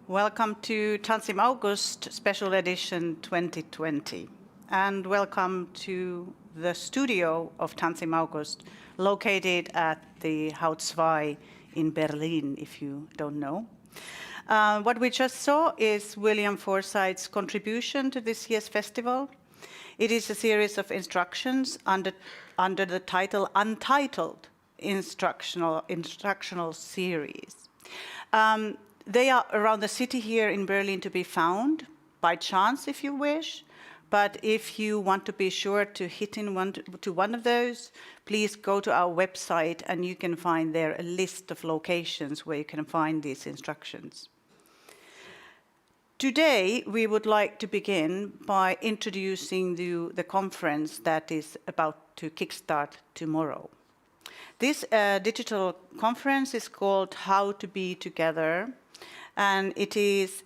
Welcome to Tanz im August Special Edition 2020. And welcome to the studio of Tanz im August, located at the Hartz in Berlin, if you don't know. What we just saw is William Forsythe's contribution to this year's festival. It is a series of instructions under the title Untitled Instructional Series. They are around the city here in Berlin to be found by chance if you wish, but if you want to be sure to hit in one of those, please go to our website and you can find there a list of locations where you can find these instructions. Today, we would like to begin by introducing the conference that is about to kickstart tomorrow. This digital conference is called How to Be Together, and it is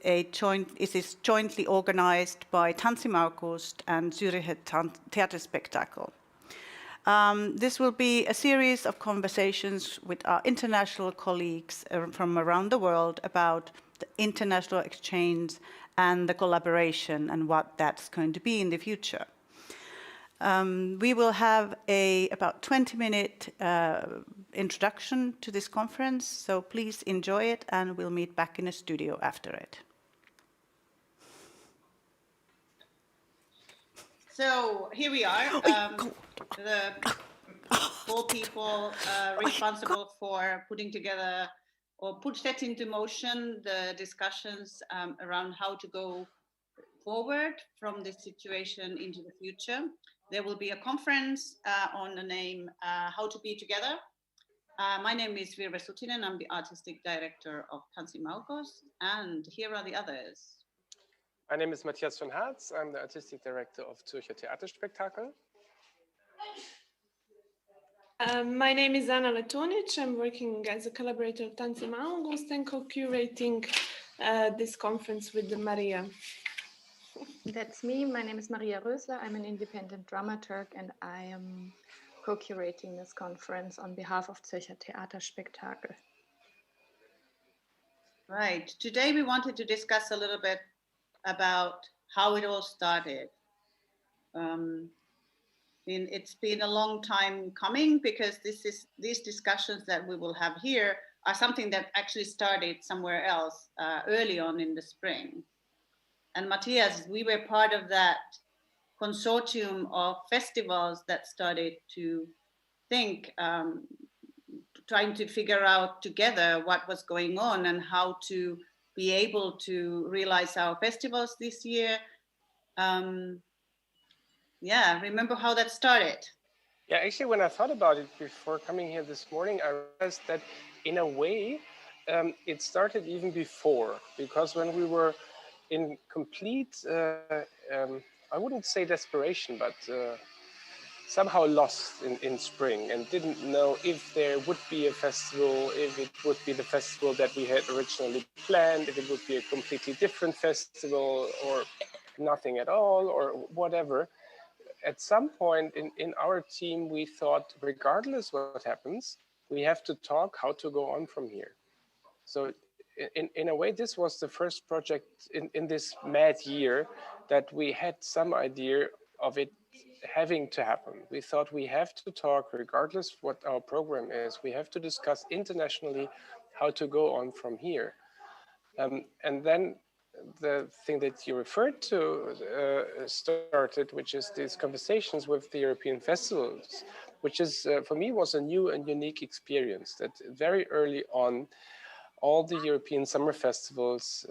jointly organized by Tanz im August and Zürcher Theaterspektakel. This will be a series of conversations with our international colleagues from around the world about the international exchange and the collaboration and what that's going to be in the future. We will have about 20-minute introduction to this conference, so please enjoy it and we'll meet back in the studio after it. So here we are, the 4 people responsible for putting together or set into motion the discussions around how to go forward from this situation into the future. There will be a conference on the name How to Be Together. My name is Virve Sutinen. I'm the artistic director of Tanz im August, and here are the others. My name is Matthias von Hartz. I'm the artistic director of Zürcher Theaterspektakel. My name is Letunić. I'm working as a collaborator of Tanz im August and co-curating this conference with Maria. That's me. My name is Maria Rössler. I'm an independent dramaturg and I am co-curating this conference on behalf of Zürcher Theaterspektakel. Right. Today we wanted to discuss a little bit about how it all started. It's been a long time coming because these discussions that we will have here are something that actually started somewhere else early on in the spring. And Matthias, we were part of that consortium of festivals that started to think, trying to figure out together what was going on and how to be able to realize our festivals this year. Remember how that started? Yeah, actually, when I thought about it before coming here this morning, I realized that in a way, it started even before, because when we were in complete, I wouldn't say desperation, but somehow lost in spring and didn't know if there would be a festival, if it would be the festival that we had originally planned, if it would be a completely different festival or nothing at all or whatever. At some point in our team, we thought, regardless what happens, we have to talk how to go on from here. So in a way, this was the first project in this mad year that we had some idea of it having to happen. We thought we have to talk, regardless what our program is, we have to discuss internationally how to go on from here. And then the thing that you referred to started, which is these conversations with the European festivals, which is, for me, was a new and unique experience that very early on, all the European summer festivals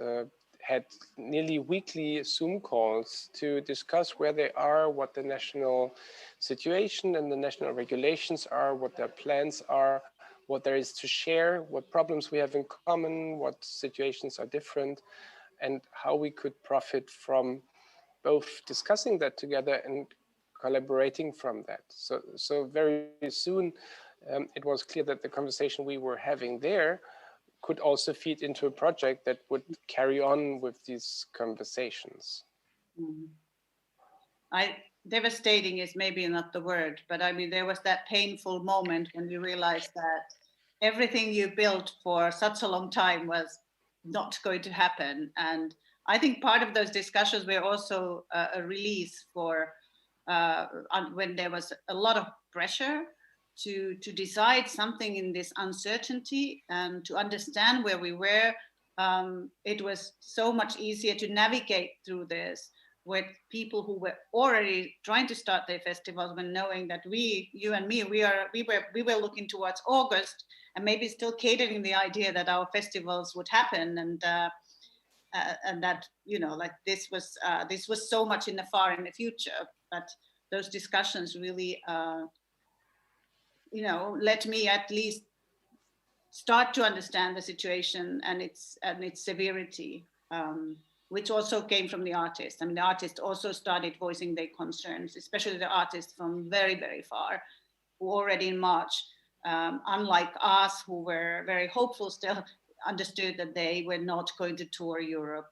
had nearly weekly Zoom calls to discuss where they are, what the national situation and the national regulations are, what their plans are, what there is to share, what problems we have in common, what situations are different, and how we could profit from both discussing that together and collaborating from that. So very soon, it was clear that the conversation we were having there could also feed into a project that would carry on with these conversations. Devastating is maybe not the word, but I mean, there was that painful moment when you realized that everything you built for such a long time was not going to happen. And I think part of those discussions were also a release for when there was a lot of pressure to decide something in this uncertainty and to understand where we were. It was so much easier to navigate through this with people who were already trying to start their festivals, when knowing that you and me, we were looking towards August and maybe still catering the idea that our festivals would happen, and that, you know, like this was so much in the far in the future. But those discussions really, you know, let me at least start to understand the situation and its severity, which also came from the artists. I mean, the artists also started voicing their concerns, especially the artists from very, very far, who already in March, unlike us, who were very hopeful still, understood that they were not going to tour Europe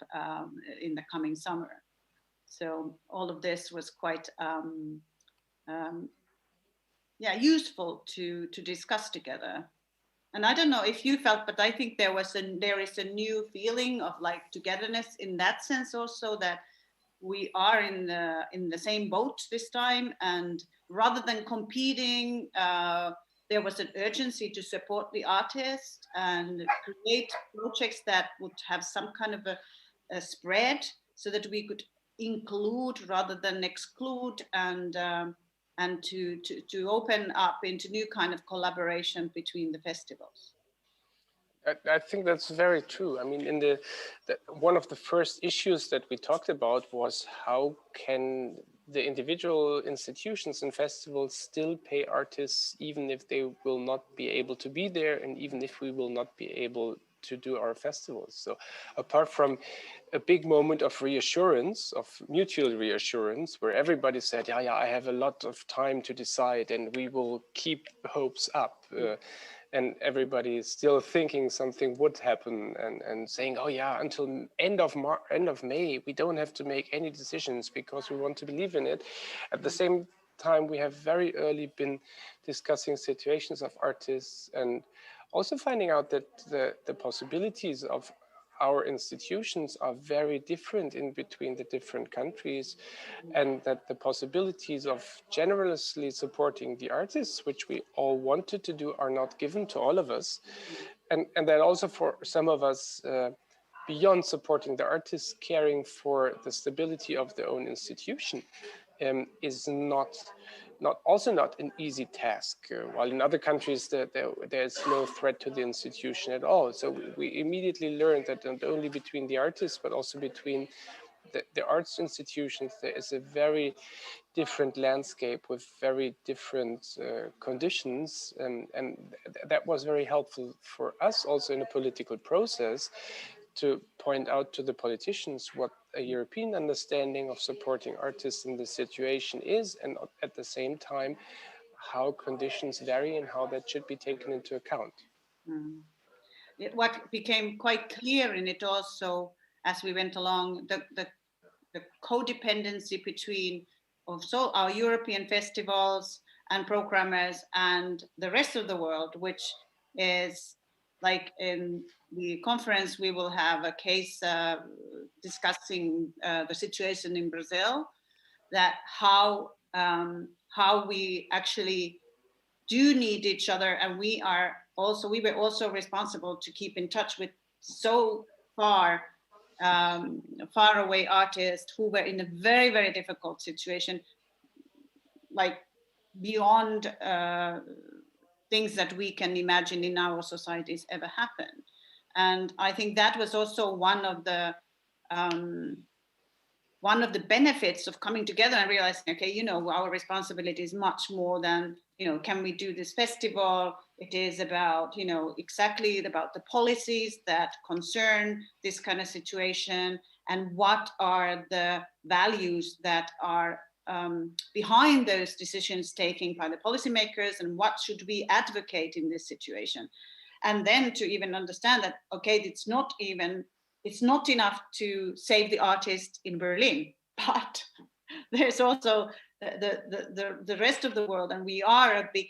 in the coming summer. So all of this was quite useful to discuss together. And I don't know if you felt, but I think there is a new feeling of like togetherness in that sense also, that we are in the same boat this time, and rather than competing, there was an urgency to support the artist and create projects that would have some kind of a spread, so that we could include rather than exclude, and to open up into new kind of collaboration between the festivals. I think that's very true. I mean, one of the first issues that we talked about was how can the individual institutions and festivals still pay artists even if they will not be able to be there, and even if we will not be able to do our festivals. So apart from a big moment of reassurance, of mutual reassurance, where everybody said, yeah, I have a lot of time to decide and we will keep hopes up. And everybody is still thinking something would happen, and saying, oh yeah, until end of May, we don't have to make any decisions because we want to believe in it. At the same time, we have very early been discussing situations of artists, and also finding out that the possibilities of our institutions are very different in between the different countries, and that the possibilities of generously supporting the artists, which we all wanted to do, are not given to all of us. And that also for some of us, beyond supporting the artists, caring for the stability of their own institution is not an easy task, while in other countries there's no threat to the institution at all. So we immediately learned that not only between the artists, but also between the arts institutions, there is a very different landscape with very different conditions. And that was very helpful for us also in a political process, to point out to the politicians what a European understanding of supporting artists in this situation is, and at the same time, how conditions vary and how that should be taken into account. Mm. What became quite clear in it also, as we went along, the codependency between also our European festivals and programmers and the rest of the world, which is like in the conference, we will have a case discussing the situation in Brazil, that how we actually do need each other, and we were also responsible to keep in touch with so far away artists who were in a very, very difficult situation, like beyond things that we can imagine in our societies ever happen. And I think that was also one of the benefits of coming together and realizing, okay, you know, our responsibility is much more than, you know, can we do this festival? It is about, you know, exactly about the policies that concern this kind of situation, and what are the values that are behind those decisions taken by the policymakers, and what should we advocate in this situation. And then to even understand that, okay, it's not enough to save the artist in Berlin, but there's also the rest of the world, and we are a big,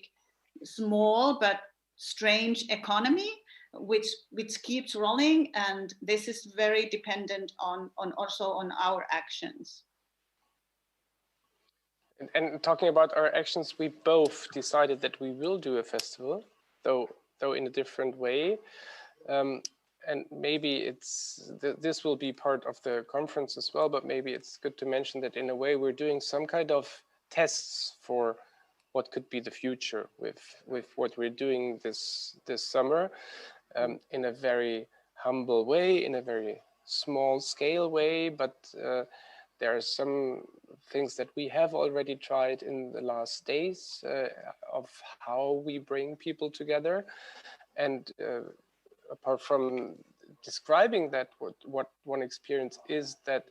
small but strange economy which keeps rolling, and this is very dependent on also on our actions. And talking about our actions, we both decided that we will do a festival, though in a different way. And maybe this will be part of the conference as well, but maybe it's good to mention that in a way we're doing some kind of tests for what could be the future with what we're doing this summer, in a very humble way, in a very small scale way, but there are some things that we have already tried in the last days of how we bring people together. And apart from describing that, what one experience is that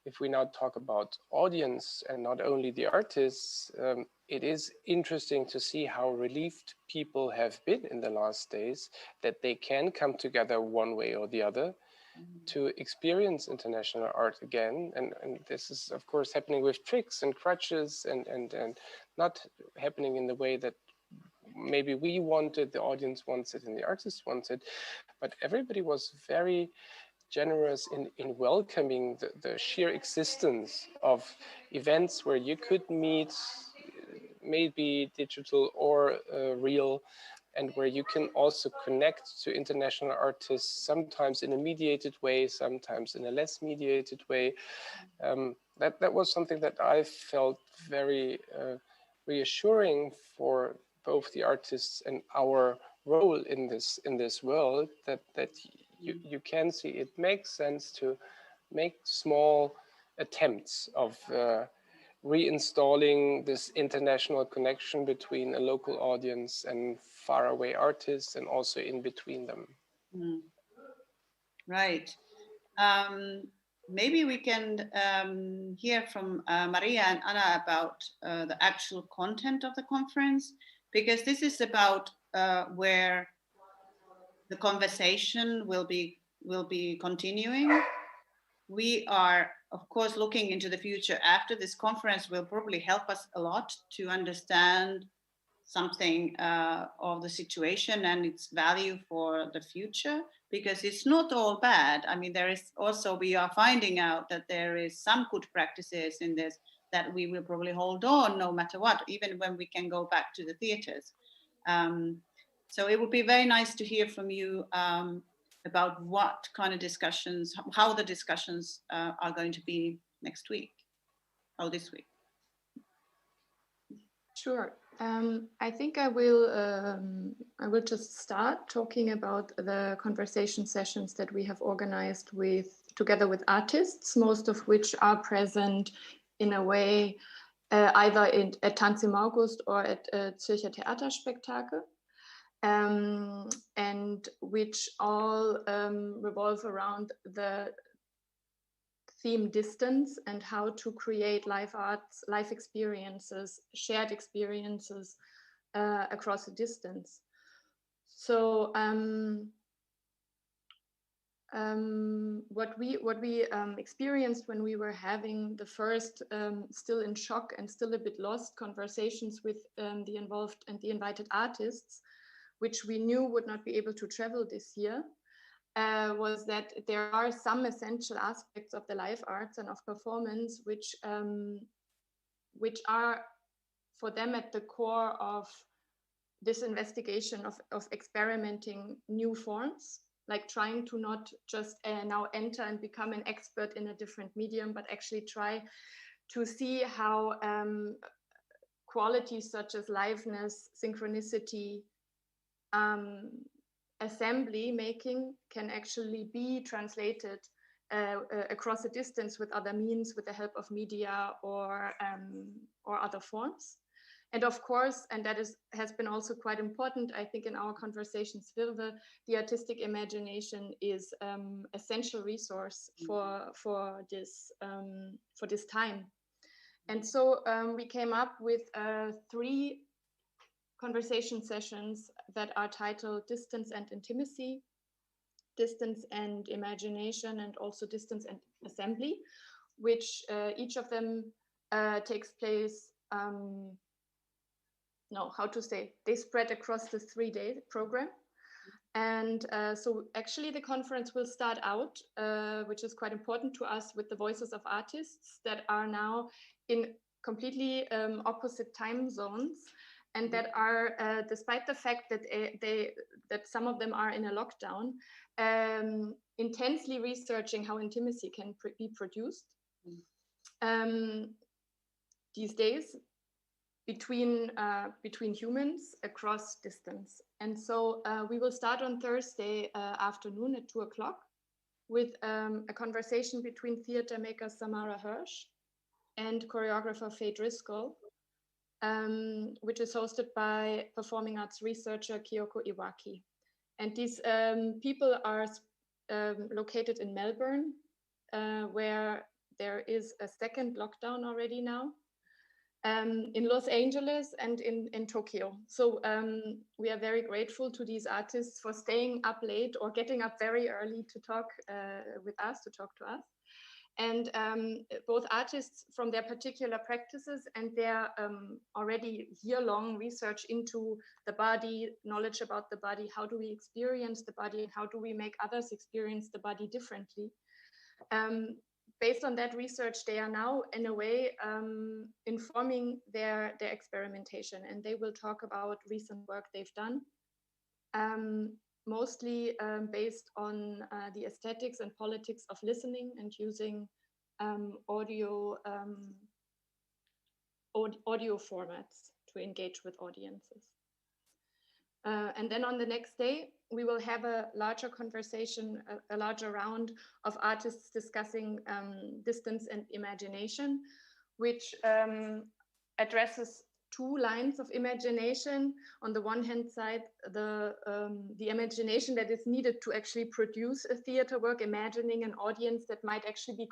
if we now talk about audience and not only the artists, it is interesting to see how relieved people have been in the last days that they can come together one way or the other to experience international art again. And this is, of course, happening with tricks and crutches and not happening in the way that maybe we wanted, the audience wants it, and the artist wants it. But everybody was very generous in welcoming the sheer existence of events where you could meet, maybe digital or real, and where you can also connect to international artists, sometimes in a mediated way, sometimes in a less mediated way. That was something that I felt very reassuring for both the artists and our role in this world, that you can see it makes sense to make small attempts of reinstalling this international connection between a local audience and faraway artists, and also in between them. Right. Maybe we can hear from Maria and Anna about the actual content of the conference, because this is about where the conversation will be continuing. We are, of course, looking into the future after this conference will probably help us a lot to understand something of the situation and its value for the future, because it's not all bad. I mean, there is also, we are finding out that there is some good practices in this that we will probably hold on no matter what, even when we can go back to the theaters. So it would be very nice to hear from you about what kind of discussions, how the discussions are going to be next week or this week. Sure. I think I will just start talking about the conversation sessions that we have organized together with artists, most of which are present in a way either at Tanz im August or at Zürcher Theaterspektakel, and which all revolve around the theme distance and how to create live arts, life experiences, shared experiences across a distance. So what we experienced when we were having the first still in shock and still a bit lost conversations with the involved and the invited artists, which we knew would not be able to travel this year, was that there are some essential aspects of the live arts and of performance which are for them at the core of this investigation of experimenting new forms, like trying to not just now enter and become an expert in a different medium, but actually try to see how qualities such as liveness, synchronicity, assembly making can actually be translated across a distance with other means, with the help of media or other forms. And of course, and that has been also quite important, I think, in our conversations, Virve, the artistic imagination is essential resource for this time. And so we came up with 3 conversation sessions that are titled Distance and Intimacy, Distance and Imagination, and also Distance and Assembly, which each of them takes place, they spread across the 3-day program. And so actually the conference will start out, which is quite important to us, with the voices of artists that are now in completely opposite time zones, and that are, despite the fact that that some of them are in a lockdown, intensely researching how intimacy can be produced these days between humans across distance. And so we will start on Thursday afternoon at 2 o'clock with a conversation between theater maker Samara Hirsch and choreographer Faye Driscoll, which is hosted by performing arts researcher Kyoko Iwaki. And these people are located in Melbourne, where there is a second lockdown already now, in Los Angeles and in Tokyo. So we are very grateful to these artists for staying up late or getting up very early to talk with us, to talk to us. And both artists, from their particular practices and their already year-long research into the body, knowledge about the body, how do we experience the body, and how do we make others experience the body differently. Based on that research, they are now, in a way, informing their experimentation, and they will talk about recent work they've done, mostly based on the aesthetics and politics of listening and using audio formats to engage with audiences. And then on the next day, we will have a larger conversation, a larger round of artists discussing distance and imagination, which addresses two lines of imagination. On the one hand side, the imagination that is needed to actually produce a theater work, imagining an audience that might actually be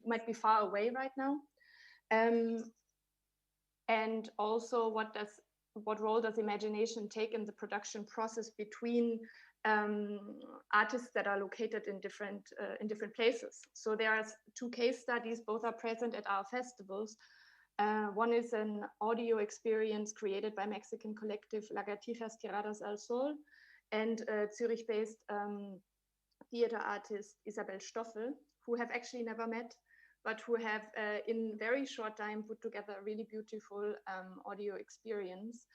might be far away right now. And also what role does imagination take in the production process between artists that are located in different places? So there are two case studies, both are present at our festivals. One is an audio experience created by Mexican collective Lagartijas Tiradas al Sol and Zurich-based theater artist Isabel Stoffel, who have actually never met, but who have in very short time put together a really beautiful audio experience.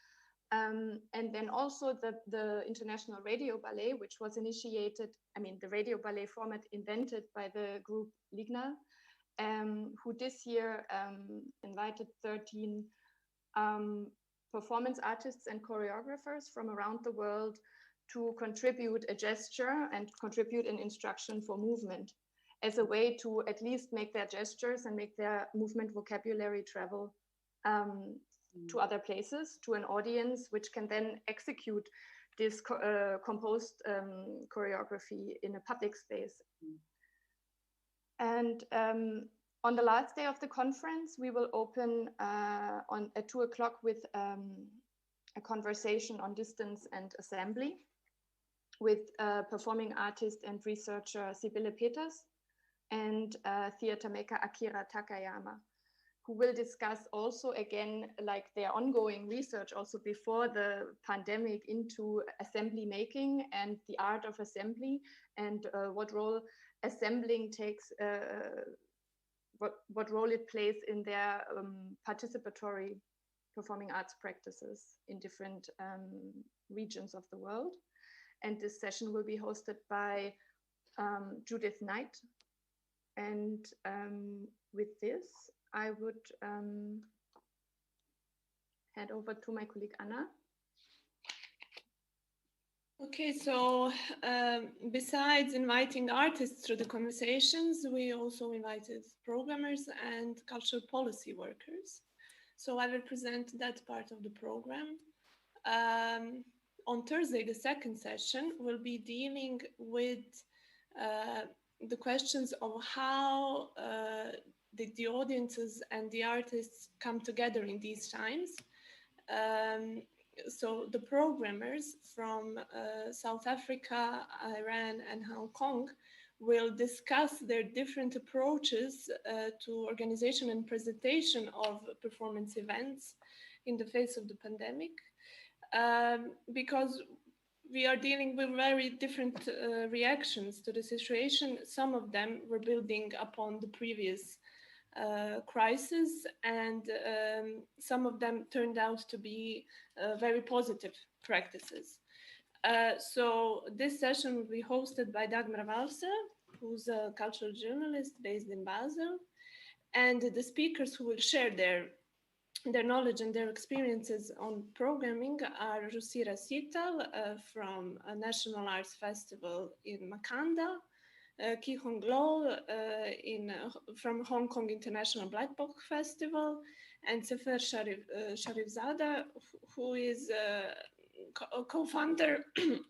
And then also the International Radio Ballet, which was initiated, the radio ballet format invented by the group Ligna, who this year invited 13 performance artists and choreographers from around the world to contribute a gesture and contribute an instruction for movement, as a way to at least make their gestures and make their movement vocabulary travel to other places, to an audience, which can then execute this composed choreography in a public space. And on the last day of the conference, we will open at 2 o'clock with a conversation on distance and assembly with performing artist and researcher Sibylle Peters and theater maker Akira Takayama, who will discuss also, again, like their ongoing research also before the pandemic into assembly making and the art of assembly, and what role assembling takes, what role it plays in their participatory performing arts practices in different regions of the world. And this session will be hosted by Judith Knight. And with this, I would hand over to my colleague Anna. Okay, so besides inviting artists through the conversations, we also invited programmers and cultural policy workers. So I will present that part of the program. On Thursday, the second session will be dealing with the questions of how the audiences and the artists come together in these times. So the programmers from South Africa, Iran, and Hong Kong will discuss their different approaches to organization and presentation of performance events in the face of the pandemic. Because we are dealing with very different reactions to the situation. Some of them were building upon the previous crisis, and some of them turned out to be very positive practices. So this session will be hosted by Dagmar Valse, who's a cultural journalist based in Basel, and the speakers who will share their knowledge and their experiences on programming are Rusira Sital from a National Arts Festival in Makanda, Ki Hong Lo from Hong Kong International Black Book Festival, and Sefer Sharifzada, who is co-founder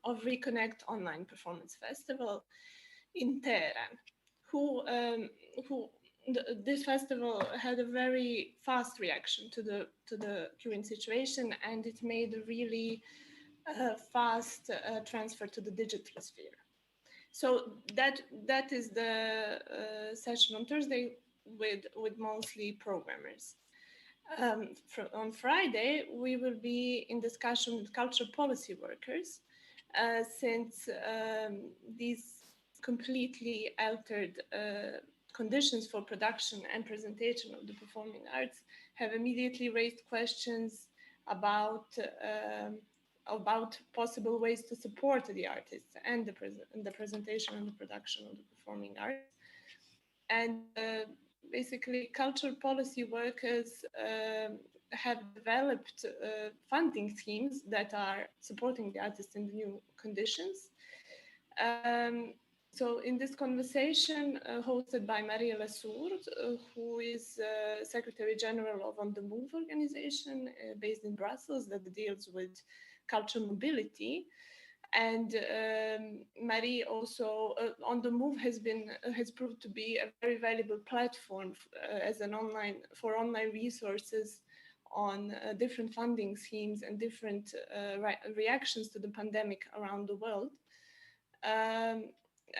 of Reconnect Online Performance Festival in Tehran, this festival had a very fast reaction to the current situation, and it made a really fast transfer to the digital sphere. So that is the session on Thursday with mostly programmers. On Friday, we will be in discussion with cultural policy workers, since these completely altered conditions for production and presentation of the performing arts have immediately raised questions about possible ways to support the artists and the presentation and the production of the performing arts. And basically, cultural policy workers have developed funding schemes that are supporting the artists in the new conditions. So in this conversation hosted by Maria Lessourd, who is Secretary General of On the Move organization based in Brussels that deals with cultural mobility, and Marie also On the Move has proved to be a very valuable platform as an online resources on different funding schemes and different reactions to the pandemic around the world.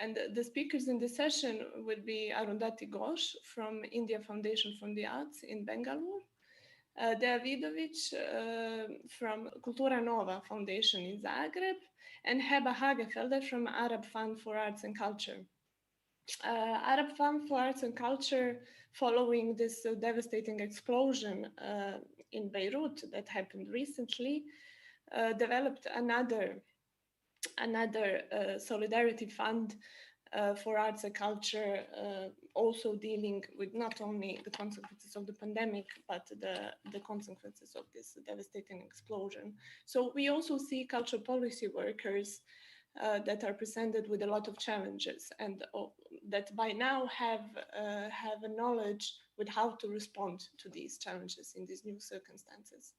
And the speakers in the session will be Arundhati Ghosh from India Foundation for the Arts in Bangalore, Davidovic from Kultura Nova Foundation in Zagreb, and Heba Hagefelder from Arab Fund for Arts and Culture. Arab Fund for Arts and Culture, following this devastating explosion in Beirut that happened recently, developed another solidarity fund for arts and culture, also dealing with not only the consequences of the pandemic, but the consequences of this devastating explosion. So we also see cultural policy workers that are presented with a lot of challenges, and that by now have a knowledge with how to respond to these challenges in these new circumstances.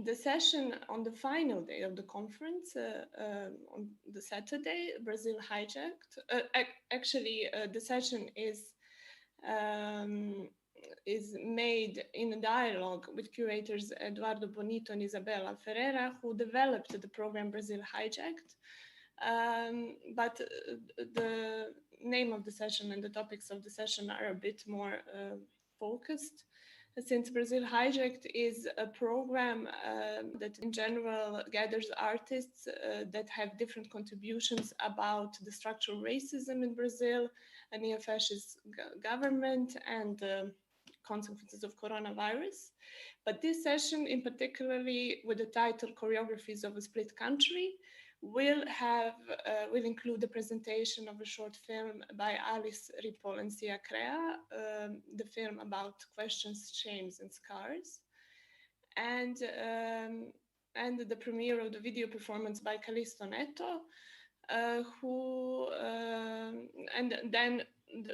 The session on the final day of the conference, on the Saturday, Brazil hijacked. The session is made in a dialogue with curators Eduardo Bonito and Isabela Ferreira, who developed the program Brazil Hijacked. But the name of the session and the topics of the session are a bit more focused, since Brazil Hijacked is a program that in general gathers artists that have different contributions about the structural racism in Brazil, a neo-fascist government, and consequences of coronavirus. But this session, in particularly with the title Choreographies of a Split Country, will include the presentation of a short film by Alice Ripoll and Sia Crea, the film about questions, shames, and scars, and the premiere of the video performance by Callisto Neto, and then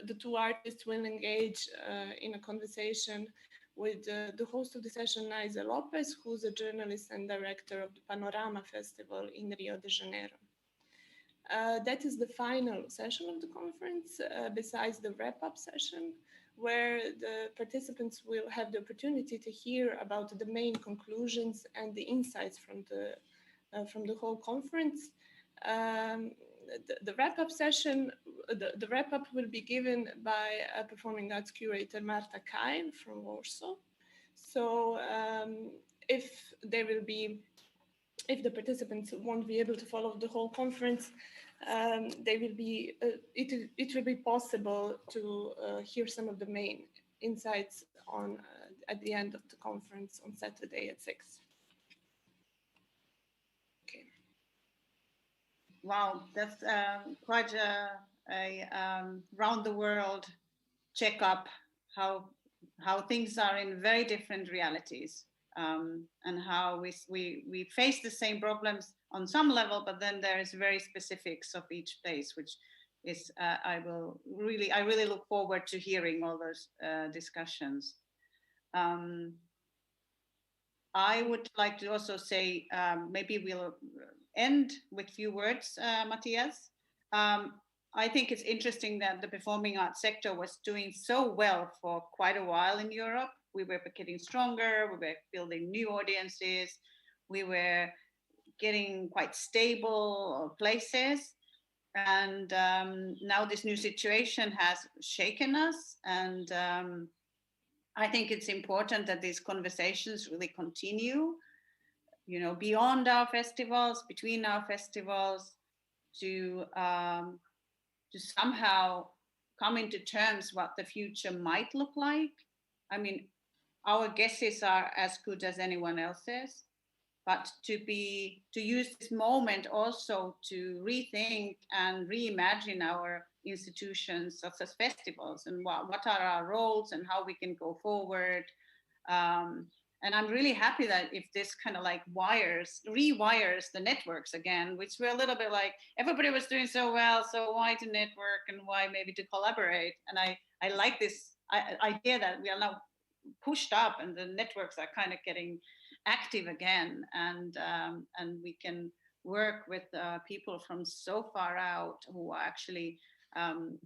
the two artists will engage in a conversation with the host of the session, Naisa Lopez, who's a journalist and director of the Panorama Festival in Rio de Janeiro. That is the final session of the conference, besides the wrap-up session, where the participants will have the opportunity to hear about the main conclusions and the insights from the whole conference. The wrap-up session, the wrap-up will be given by a performing arts curator, Marta Kain from Warsaw. So if there will be if the participants won't be able to follow the whole conference, they will be, it will be possible to hear some of the main insights on at the end of the conference on Saturday at 6. Okay. Wow, that's quite a round the world checkup how things are in very different realities, and how we face the same problems on some level, but then there is very specifics of each place, which is I really look forward to hearing all those discussions. I would like to also say, maybe we'll end with few words, Matthias. I think it's interesting that the performing arts sector was doing so well for quite a while in Europe. We were getting stronger, we were building new audiences, we were getting quite stable places. And now this new situation has shaken us. And I think it's important that these conversations really continue, you know, beyond our festivals, between our festivals, to somehow come into terms what the future might look like. I mean, our guesses are as good as anyone else's, but to use this moment also to rethink and reimagine our institutions such as festivals, and what are our roles and how we can go forward. And I'm really happy that if this kind of like rewires the networks again, which were a little bit like everybody was doing so well, so why to network and why maybe to collaborate? And I like this idea that we are now pushed up and the networks are kind of getting active again, and we can work with people from so far out who are actually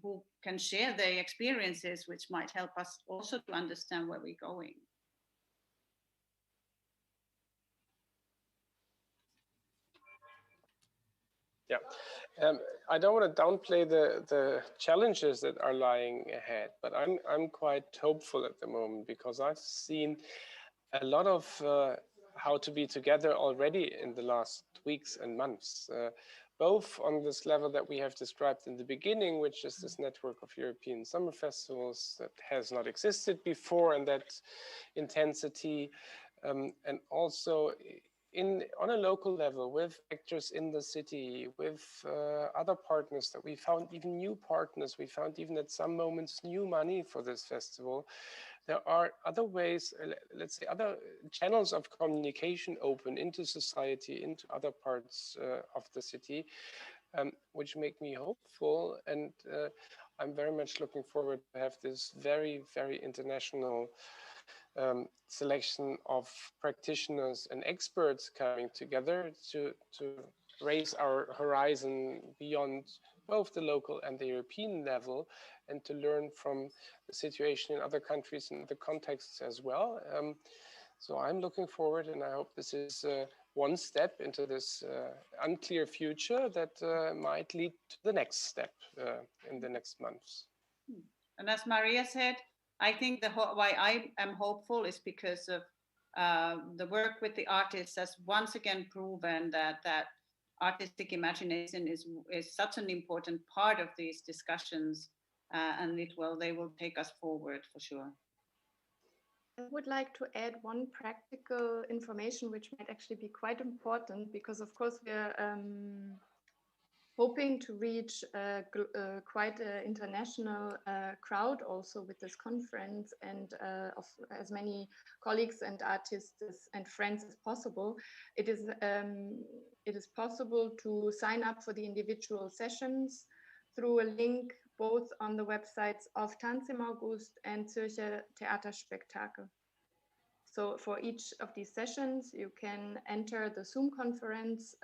who can share their experiences, which might help us also to understand where we're going. Yeah, I don't want to downplay the challenges that are lying ahead, but I'm quite hopeful at the moment, because I've seen a lot of how to be together already in the last weeks and months, both on this level that we have described in the beginning, which is this network of European summer festivals that has not existed before, and that intensity, and also on a local level with actors in the city, with other partners that we found, even new partners. We found even at some moments new money for this festival. There are other ways, let's say other channels of communication open into society, into other parts of the city, which make me hopeful. And I'm very much looking forward to have this very, very international selection of practitioners and experts coming together to raise our horizon beyond both the local and the European level, and to learn from the situation in other countries and other contexts as well. So I'm looking forward, and I hope this is one step into this unclear future that might lead to the next step in the next months. And as Maria said, I think why I am hopeful is because of the work with the artists has once again proven that artistic imagination is such an important part of these discussions, and they will take us forward for sure. I would like to add one practical information which might actually be quite important, because of course we're hoping to reach quite an international crowd also with this conference, and of as many colleagues and artists and friends as possible. It is possible to sign up for the individual sessions through a link both on the websites of Tanz im August and Zürcher Theaterspektakel. So for each of these sessions, you can enter the Zoom conference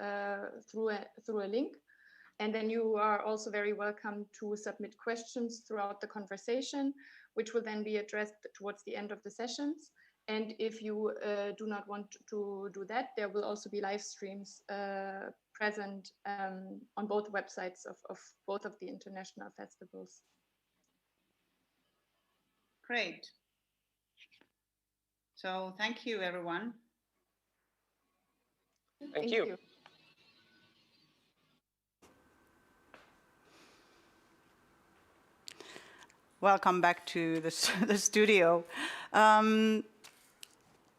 through a link. And then you are also very welcome to submit questions throughout the conversation, which will then be addressed towards the end of the sessions. And if you do not want to do that, there will also be live streams present on both websites of both of the international festivals. Great. So thank you, everyone. Thank you. Welcome back to the studio.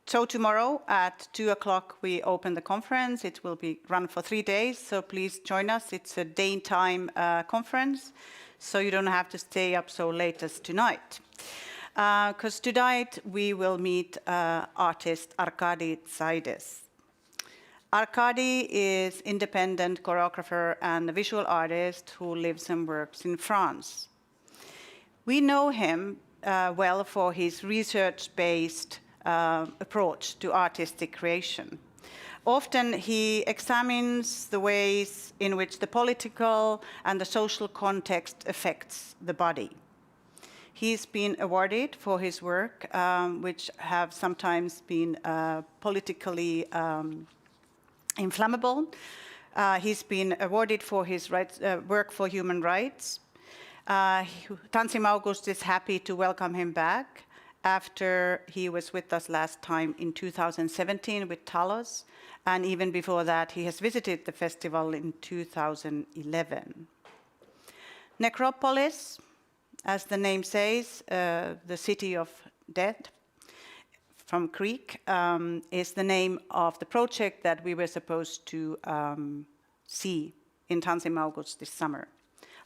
So tomorrow at 2 o'clock we open the conference. It will be run for 3 days, so please join us. It's a daytime conference, so you don't have to stay up so late as tonight. Because tonight we will meet artist Arkadi Zaides. Arkadi is independent choreographer and a visual artist who lives and works in France. We know him well for his research-based approach to artistic creation. Often he examines the ways in which the political and the social context affects the body. He's been awarded for his work, which have sometimes been politically inflammable. He's been awarded for his work for human rights. Tanz August is happy to welcome him back after he was with us last time in 2017 with Talos, and even before that he has visited the festival in 2011. NECROPOLIS, as the name says, the city of death, from Greek, is the name of the project that we were supposed to see in Tanz August this summer.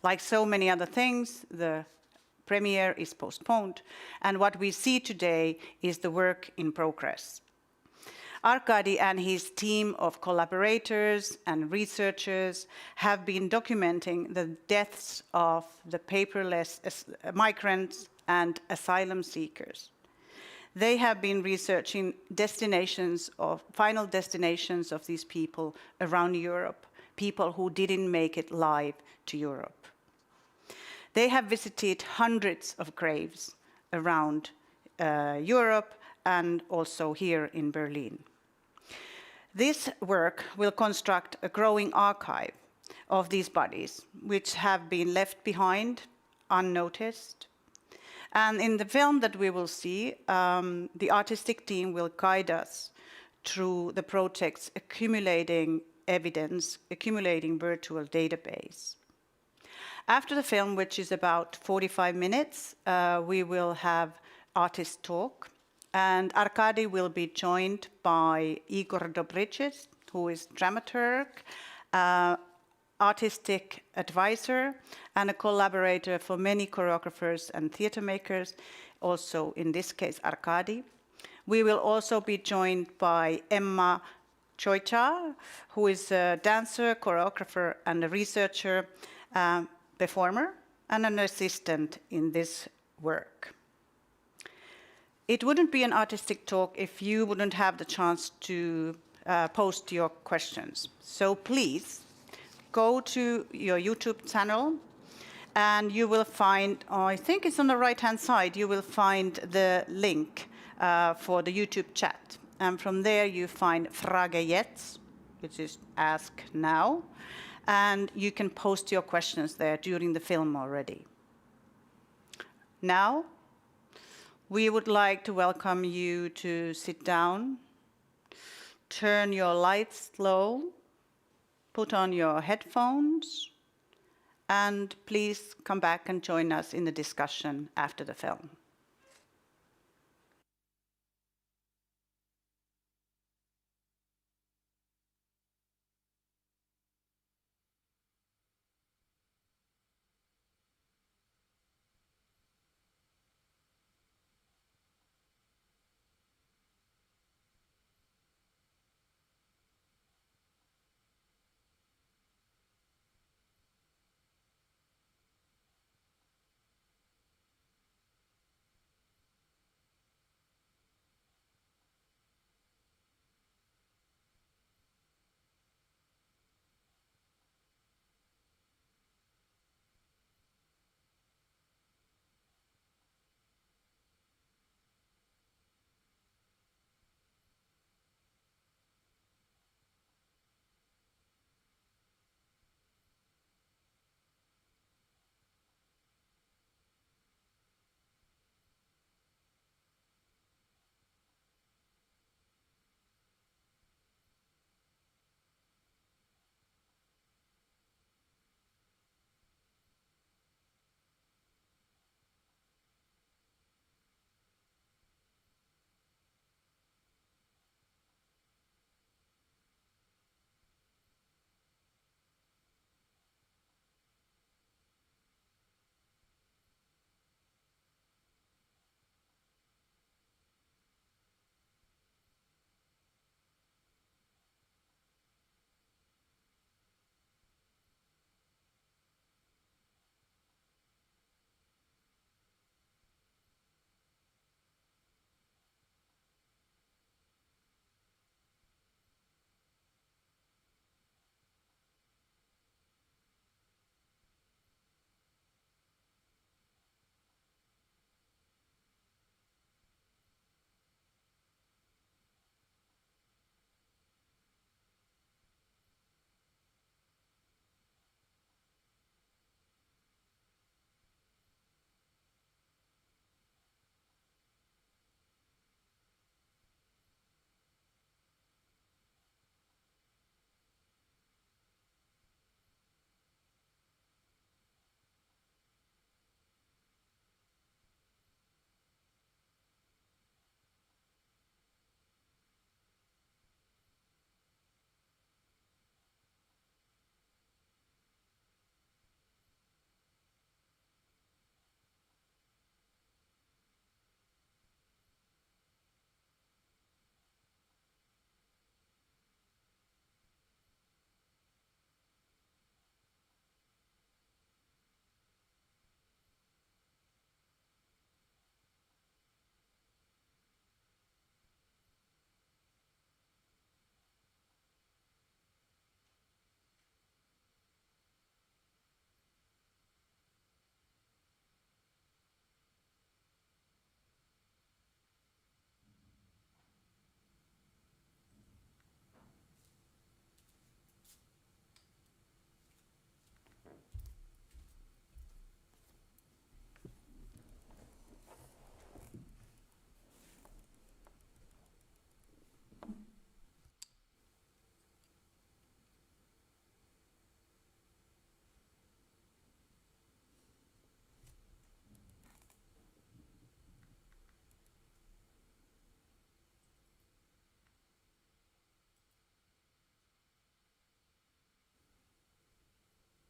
Like so many other things, the premiere is postponed, and what we see today is the work in progress. Arkadi and his team of collaborators and researchers have been documenting the deaths of the paperless migrants and asylum seekers. They have been researching final destinations of these people around Europe, people who didn't make it live to Europe. They have visited hundreds of graves around Europe and also here in Berlin. This work will construct a growing archive of these bodies, which have been left behind unnoticed. And in the film that we will see, the artistic team will guide us through the project's accumulating evidence, accumulating virtual database. After the film, which is about 45 minutes, we will have artist talk, and Arkadi will be joined by Igor Dobriches, who is dramaturg, artistic advisor, and a collaborator for many choreographers and theater makers, also in this case Arkadi. We will also be joined by Emma Choicha, who is a dancer, choreographer, and a researcher, performer, and an assistant in this work. It wouldn't be an artistic talk if you wouldn't have the chance to post your questions. So please go to your YouTube channel and you will find, I think it's on the right-hand side, you will find the link for the YouTube chat. And from there you find Frage jetzt, which is ask now. And you can post your questions there during the film already. Now, we would like to welcome you to sit down, turn your lights low, put on your headphones, and please come back and join us in the discussion after the film.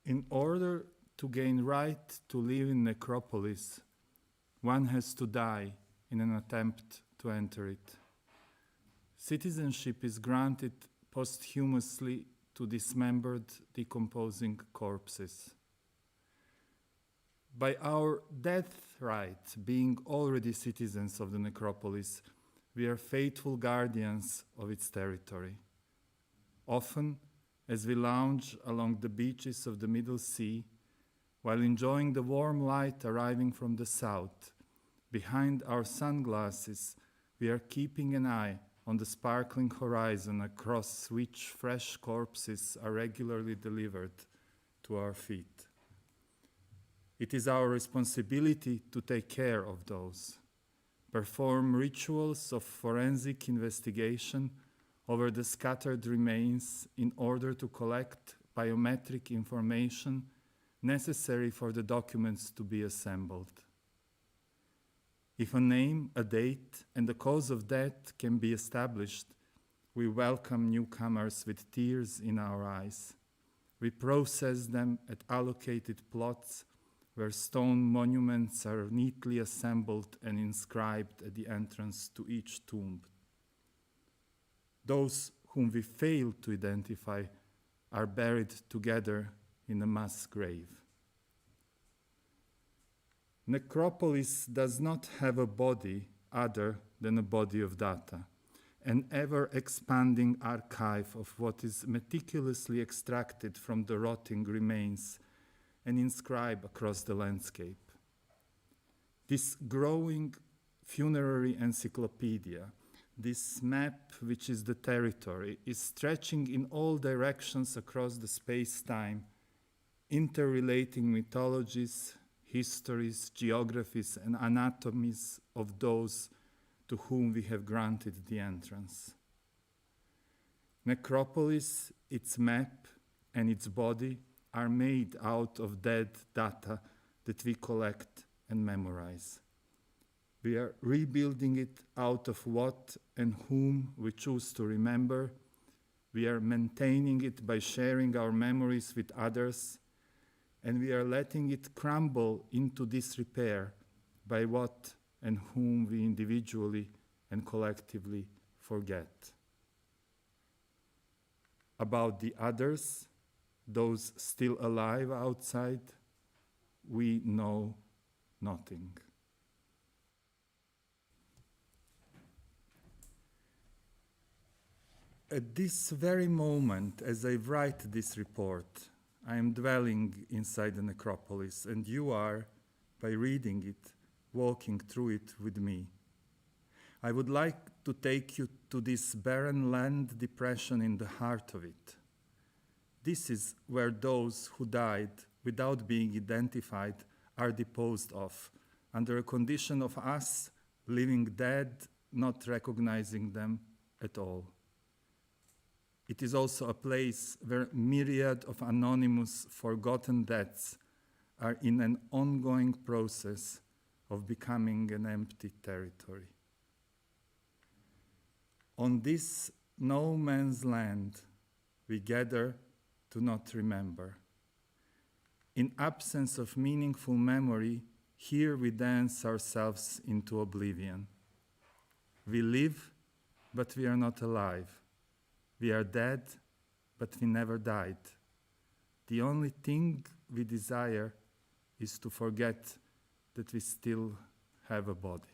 In order to gain right to live in necropolis, one has to die in an attempt to enter it. Citizenship is granted posthumously to dismembered, decomposing corpses. By our death right, being already citizens of the necropolis, we are faithful guardians of its territory. Often, as we lounge along the beaches of the Middle Sea, while enjoying the warm light arriving from the south, behind our sunglasses, we are keeping an eye on the sparkling horizon across which fresh corpses are regularly delivered to our feet. It is our responsibility to take care of those, perform rituals of forensic investigation over the scattered remains in order to collect biometric information necessary for the documents to be assembled. If a name, a date, and the cause of death can be established, we welcome newcomers with tears in our eyes. We process them at allocated plots where stone monuments are neatly assembled and inscribed at the entrance to each tomb. Those whom we fail to identify are buried together in a mass grave. Necropolis does not have a body other than a body of data, an ever-expanding archive of what is meticulously extracted from the rotting remains and inscribed across the landscape. This growing funerary encyclopedia, this map, which is the territory, is stretching in all directions across the space-time, interrelating mythologies, histories, geographies, and anatomies of those to whom we have granted the entrance. Necropolis, its map, and its body are made out of dead data that we collect and memorize. We are rebuilding it out of what and whom we choose to remember. We are maintaining it by sharing our memories with others, and we are letting it crumble into disrepair by what and whom we individually and collectively forget. About the others, those still alive outside, we know nothing. At this very moment, as I write this report, I am dwelling inside the necropolis, and you are, by reading it, walking through it with me. I would like to take you to this barren land depression in the heart of it. This is where those who died without being identified are disposed of, under a condition of us living dead, not recognizing them at all. It is also a place where myriad of anonymous, forgotten deaths are in an ongoing process of becoming an empty territory. On this no man's land, we gather to not remember. In absence of meaningful memory, here we dance ourselves into oblivion. We live, but we are not alive. We are dead, but we never died. The only thing we desire is to forget that we still have a body.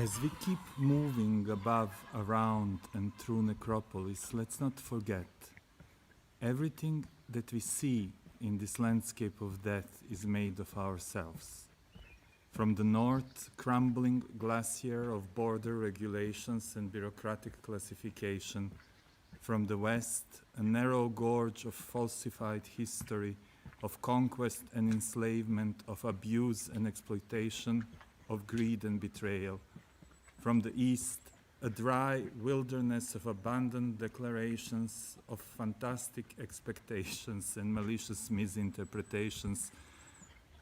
As we keep moving above, around, and through Necropolis, let's not forget everything that we see in this landscape of death is made of ourselves. From the north, crumbling glacier of border regulations and bureaucratic classification. From the west, a narrow gorge of falsified history, of conquest and enslavement, of abuse and exploitation, of greed and betrayal. From the east, a dry wilderness of abandoned declarations, of fantastic expectations and malicious misinterpretations.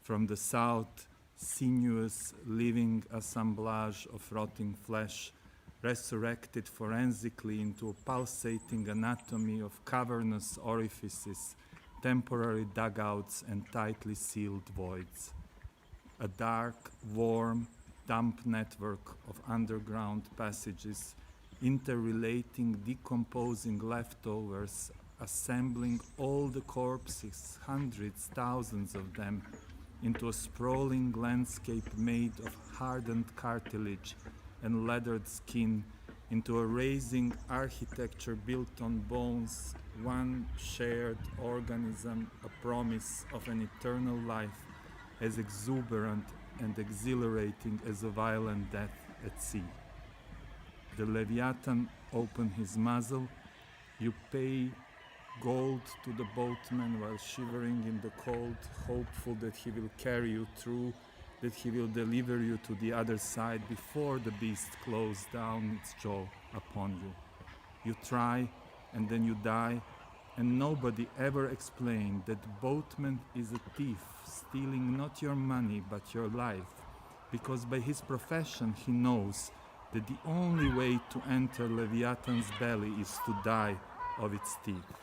From the south, sinuous living assemblage of rotting flesh, resurrected forensically into a pulsating anatomy of cavernous orifices, temporary dugouts and tightly sealed voids. A dark, warm, damp network of underground passages, interrelating, decomposing leftovers, assembling all the corpses, hundreds, thousands of them, into a sprawling landscape made of hardened cartilage and leathered skin, into a raising architecture built on bones, one shared organism, a promise of an eternal life, as exuberant and exhilarating as a violent death at sea. The Leviathan opened his muzzle. You pay gold to the boatman while shivering in the cold, hopeful that he will carry you through, that he will deliver you to the other side before the beast closes down its jaw upon you. You try, and then you die, and nobody ever explained that boatman is a thief, stealing not your money but your life, because by his profession he knows that the only way to enter Leviathan's belly is to die of its teeth.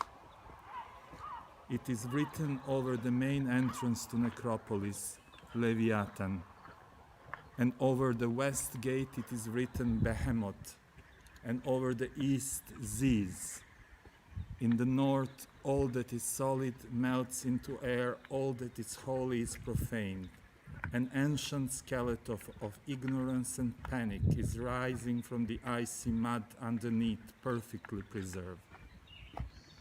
It is written over the main entrance to Necropolis, Leviathan, and over the west gate it is written Behemoth, and over the east Ziz. In the north, all that is solid melts into air, all that is holy is profaned. An ancient skeleton of ignorance and panic is rising from the icy mud underneath, perfectly preserved.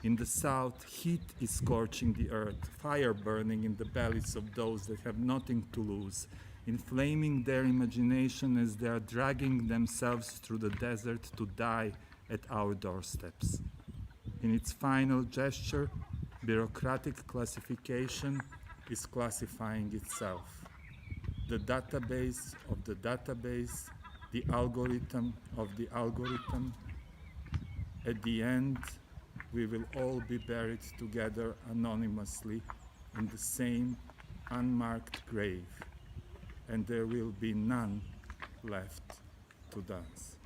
In the south, heat is scorching the earth, fire burning in the bellies of those that have nothing to lose, inflaming their imagination as they are dragging themselves through the desert to die at our doorsteps. In its final gesture, bureaucratic classification is classifying itself. The database of the database, the algorithm of the algorithm. At the end, we will all be buried together anonymously in the same unmarked grave, and there will be none left to dance.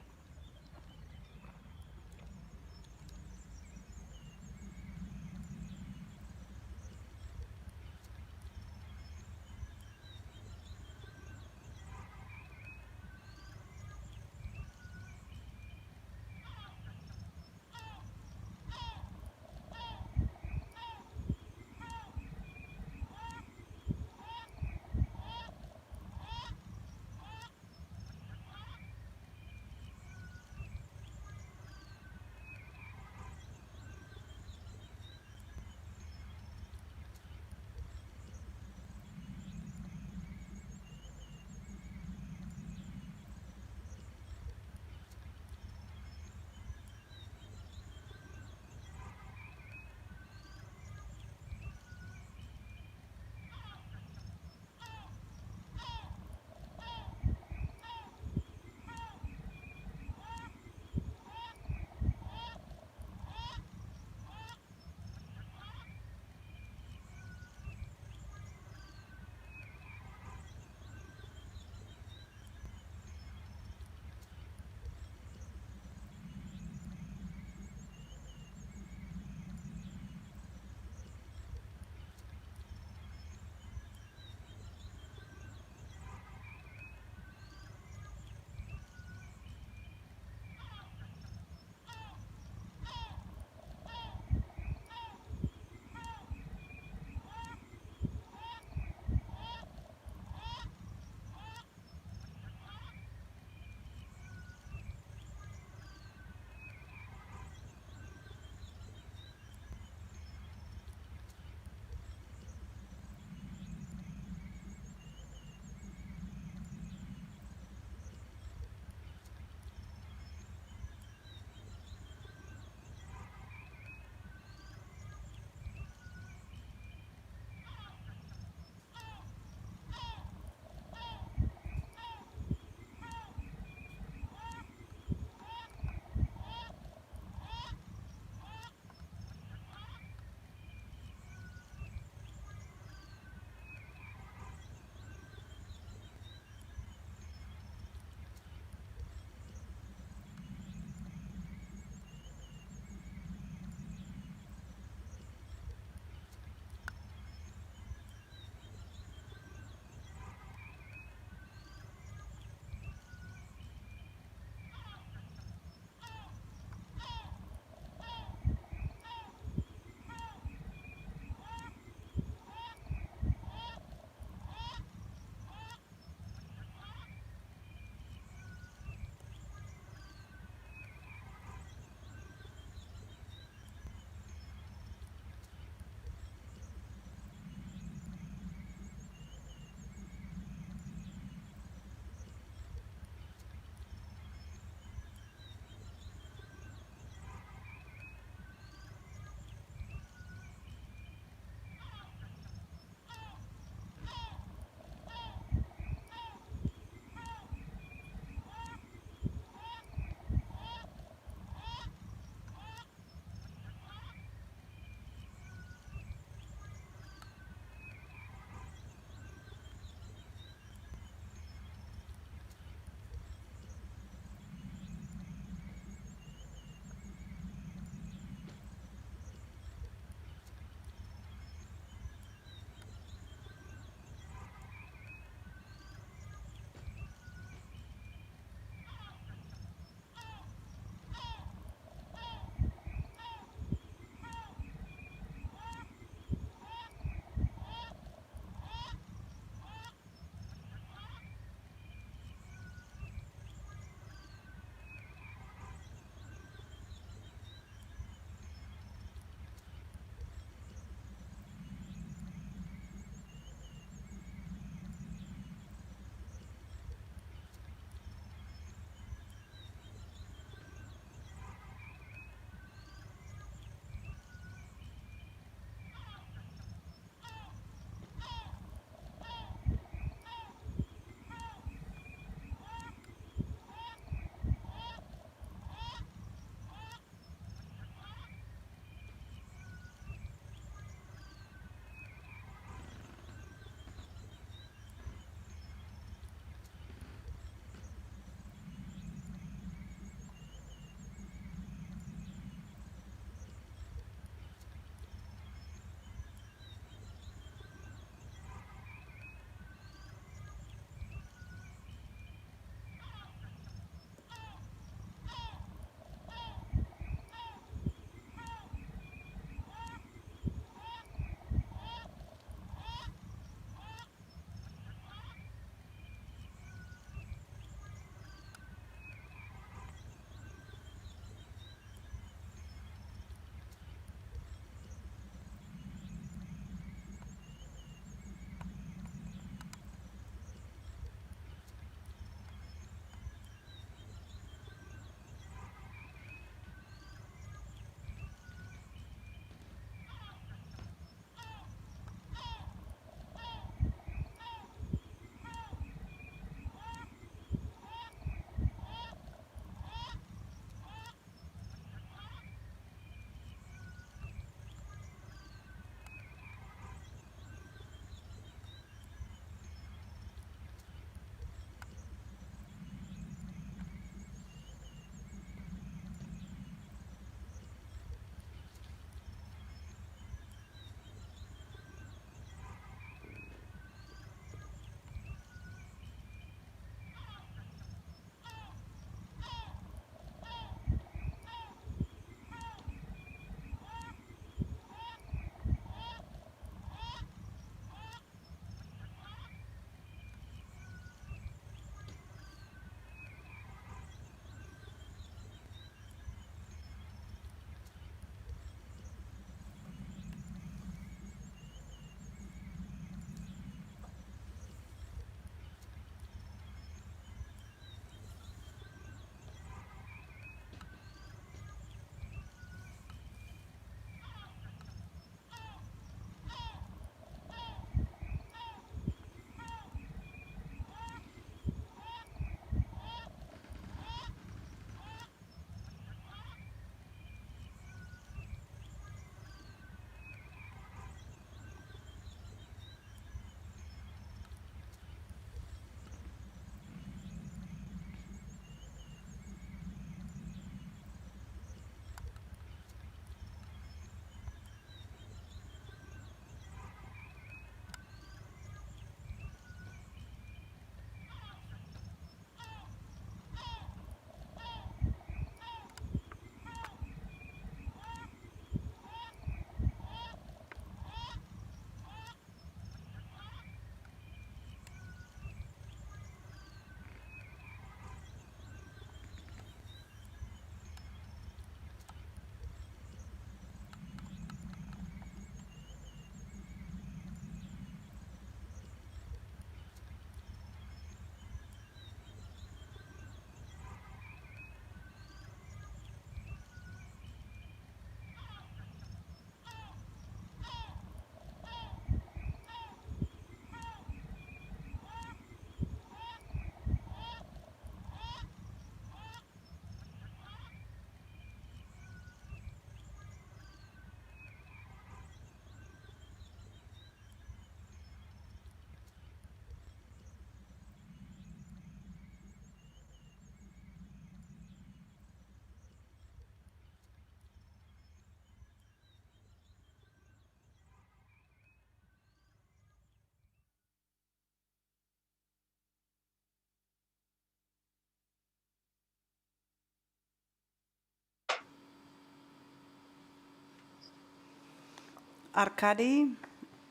Arkadi,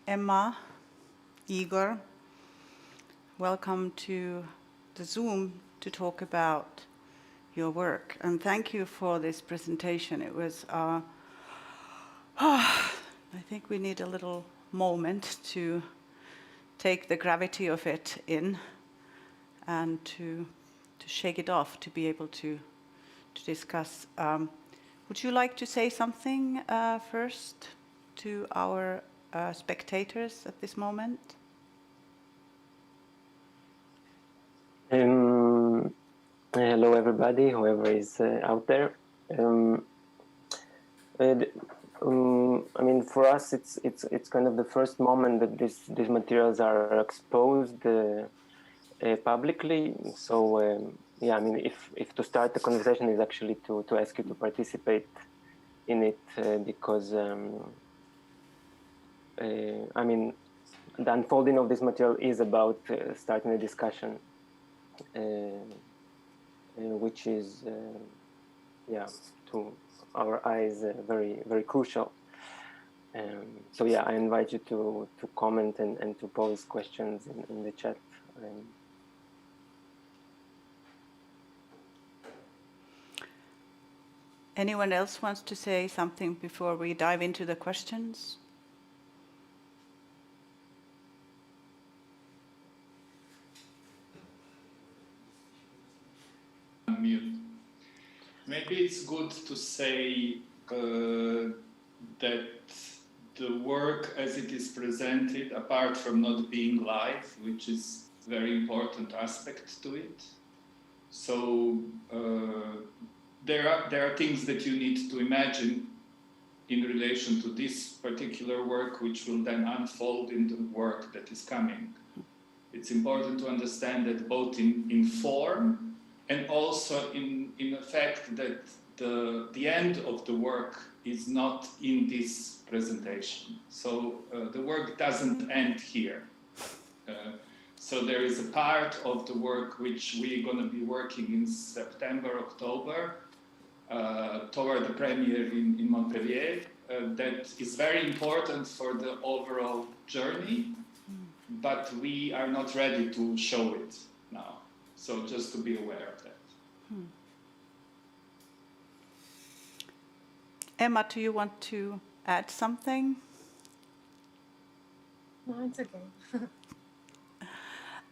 Emma, Igor, welcome to the Zoom to talk about your work. And thank you for this presentation. It was, I think we need a little moment to take the gravity of it in and to shake it off, to be able to discuss. Would you like to say something first to our spectators at this moment? Hello, everybody, whoever is out there. I mean, for us, it's kind of the first moment that these materials are exposed publicly. So yeah, I mean, if to start the conversation is actually to ask you to participate in it, because I mean, the unfolding of this material is about starting a discussion, which is yeah, to our eyes very, very crucial. So yeah, I invite you to comment and to pose questions in the chat. Anyone else wants to say something before we dive into the questions? Mute. Maybe it's good to say that the work as it is presented, apart from not being live, which is a very important aspect to it. So there are things that you need to imagine in relation to this particular work, which will then unfold in the work that is coming. It's important to understand that both in form and also in the fact that the end of the work is not in this presentation. So the work doesn't end here. So there is a part of the work which we're going to be working in September, October, toward the premiere in Montpellier. That is very important for the overall journey, but we are not ready to show it now. So just to be aware of that. Emma, do you want to add something? No, it's okay.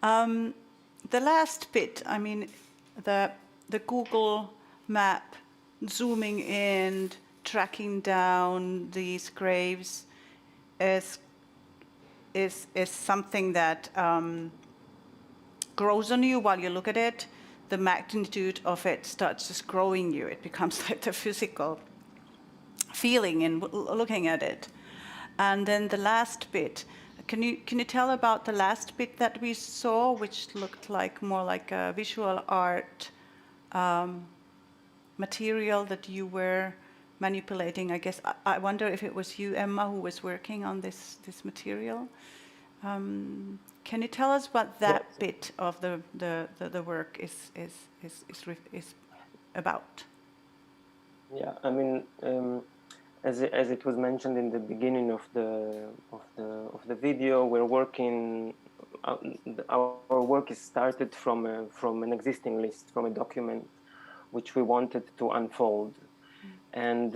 The last bit, I mean, the Google map, zooming in, tracking down these graves is something that grows on you while you look at it. The magnitude of it starts just growing you. It becomes like the physical feeling in looking at it. And then the last bit, can you tell about the last bit that we saw, which looked like more like a visual art material that you were manipulating? I guess I wonder if it was you, Emma, who was working on this material. Can you tell us what that bit of the work is about? Yeah, I mean, as it was mentioned in the beginning of the video, we're working. Our work is started from an existing list, from a document, which we wanted to unfold, and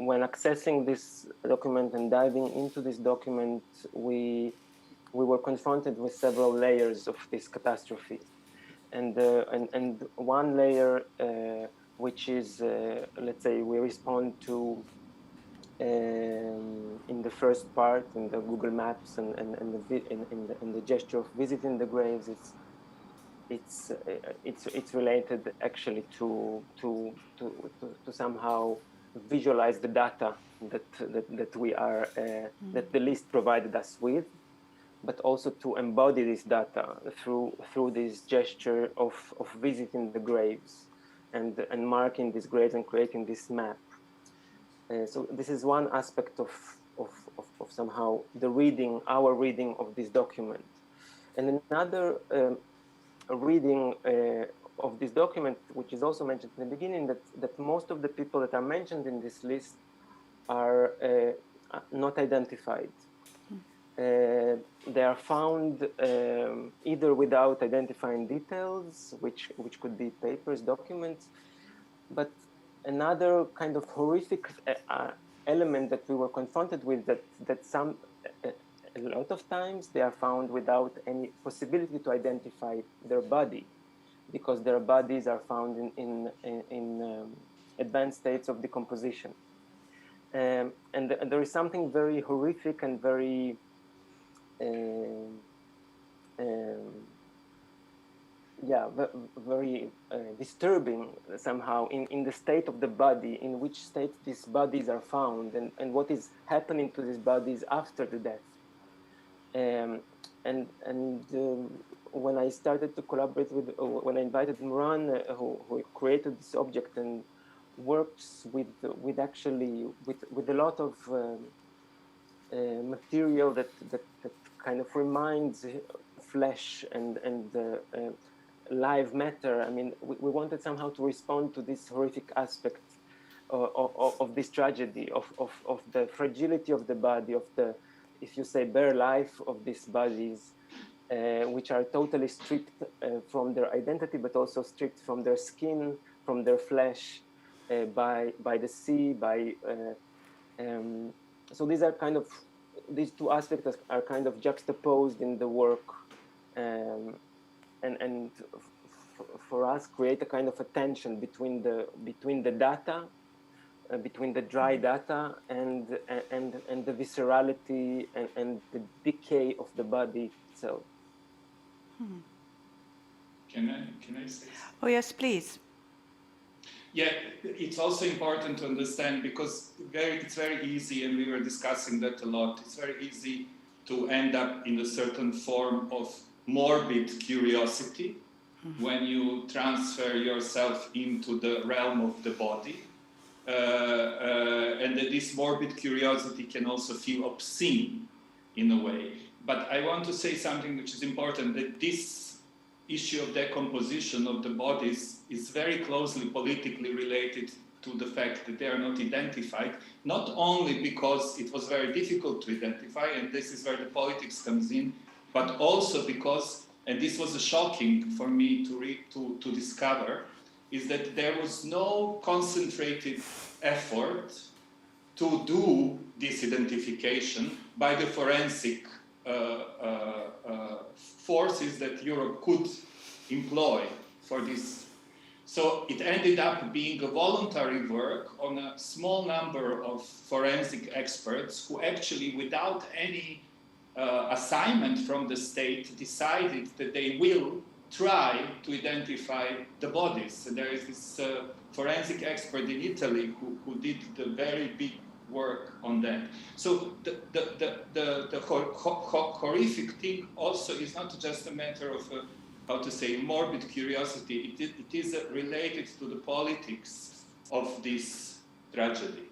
when accessing this document and diving into this document, we were confronted with several layers of this catastrophe, and one layer, which is, let's say, we respond to in the first part, in the Google Maps and the gesture of visiting the graves. It's related actually to somehow visualize the data that we are that the list provided us with, but also to embody this data through this gesture of visiting the graves and marking these graves and creating this map. So this is one aspect of somehow the reading, our reading of this document, and another reading of this document, which is also mentioned in the beginning, that most of the people that are mentioned in this list are not identified. They are found either without identifying details, which could be papers, documents, but another kind of horrific element that we were confronted with, that a lot of times they are found without any possibility to identify their body, because their bodies are found in advanced states of decomposition. And there is something very horrific and very very disturbing somehow in the state of the body, in which state these bodies are found, and what is happening to these bodies after the death. When I started to collaborate with, when I invited Moran, who created this object and works with a lot of material that kind of reminds flesh and live matter. I mean, we wanted somehow to respond to this horrific aspect of this tragedy, of the fragility of the body, of the, if you say, bare life of these bodies, which are totally stripped from their identity, but also stripped from their skin, from their flesh, by the sea, so these are kind of, these two aspects are kind of juxtaposed in the work, and for us create a kind of a tension between the data, between the dry data and the viscerality and the decay of the body itself. Can I say something? Oh yes, please. Yeah, it's also important to understand, because it's very easy, and we were discussing that a lot, it's very easy to end up in a certain form of morbid curiosity when you transfer yourself into the realm of the body. And that this morbid curiosity can also feel obscene in a way. But I want to say something which is important, that this issue of decomposition of the bodies is very closely politically related to the fact that they are not identified, not only because it was very difficult to identify, and this is where the politics comes in, but also because, and this was shocking for me to discover, is that there was no concentrated effort to do this identification by the forensic forces that Europe could employ for this. So it ended up being a voluntary work on a small number of forensic experts who actually, without any assignment from the state, decided that they will try to identify the bodies. And there is this forensic expert in Italy who did the very big work on that. So the horrific thing also is not just a matter of morbid curiosity. It is related to the politics of this tragedy,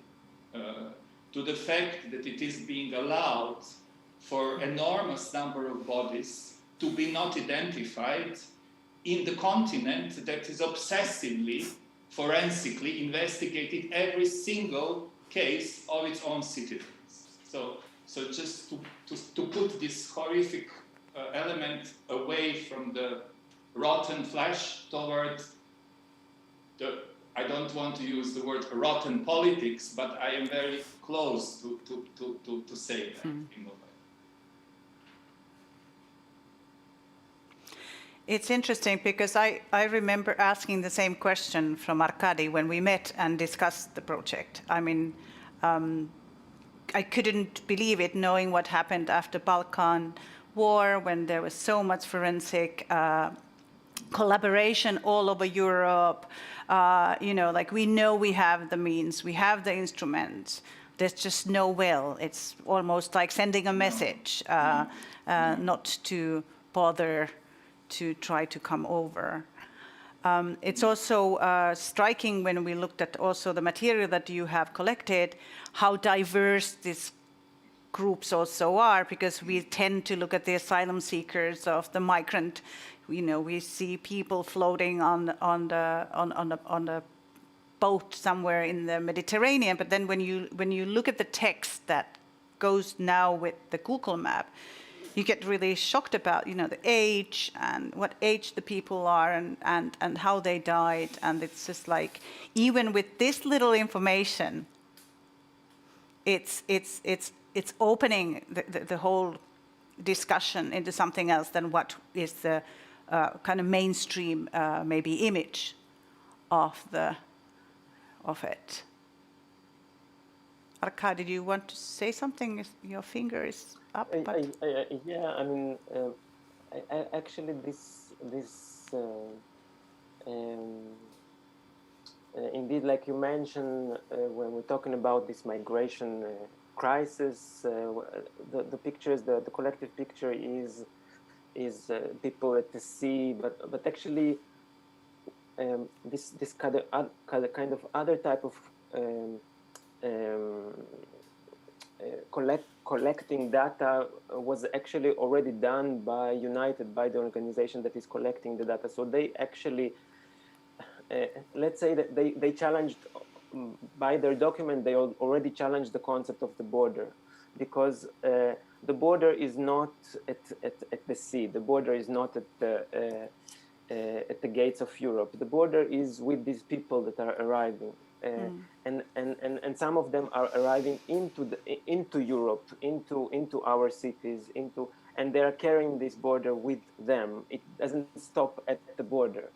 to the fact that it is being allowed for enormous number of bodies to be not identified in the continent that is obsessively, forensically investigated every single case of its own citizens. So just to put this horrific element away from the rotten flesh toward the, I don't want to use the word rotten politics, but I am very close to say that in a way. It's interesting because I remember asking the same question from Arkadi when we met and discussed the project. I mean, I couldn't believe it, knowing what happened after Balkan War, when there was so much forensic collaboration all over Europe. Like we know we have the means, we have the instruments. There's just no will. It's almost like sending a message, not to bother to try to come over. It's also striking when we looked at also the material that you have collected, how diverse these groups also are, because we tend to look at the asylum seekers of the migrant. We see people floating on the boat somewhere in the Mediterranean, but then when you look at the text that goes now with the Google map, you get really shocked about, the age and what age the people are and how they died. And it's just like, even with this little information, it's opening the whole discussion into something else than what is the kind of mainstream maybe image of it. Arkadi, do you want to say something? Your finger is up. Yeah, I mean, actually, indeed, like you mentioned, when we're talking about this migration crisis, the pictures, the collective picture is people at the sea, but actually, this kind of other type of collecting data was actually already done by United, by the organization that is collecting the data. So they actually, let's say that they challenged, by their document, they already challenged the concept of the border, because the border is not at the sea. The border is not at the gates of Europe. The border is with these people that are arriving. And some of them are arriving into Europe, into our cities, and they are carrying this border with them. It doesn't stop at the border,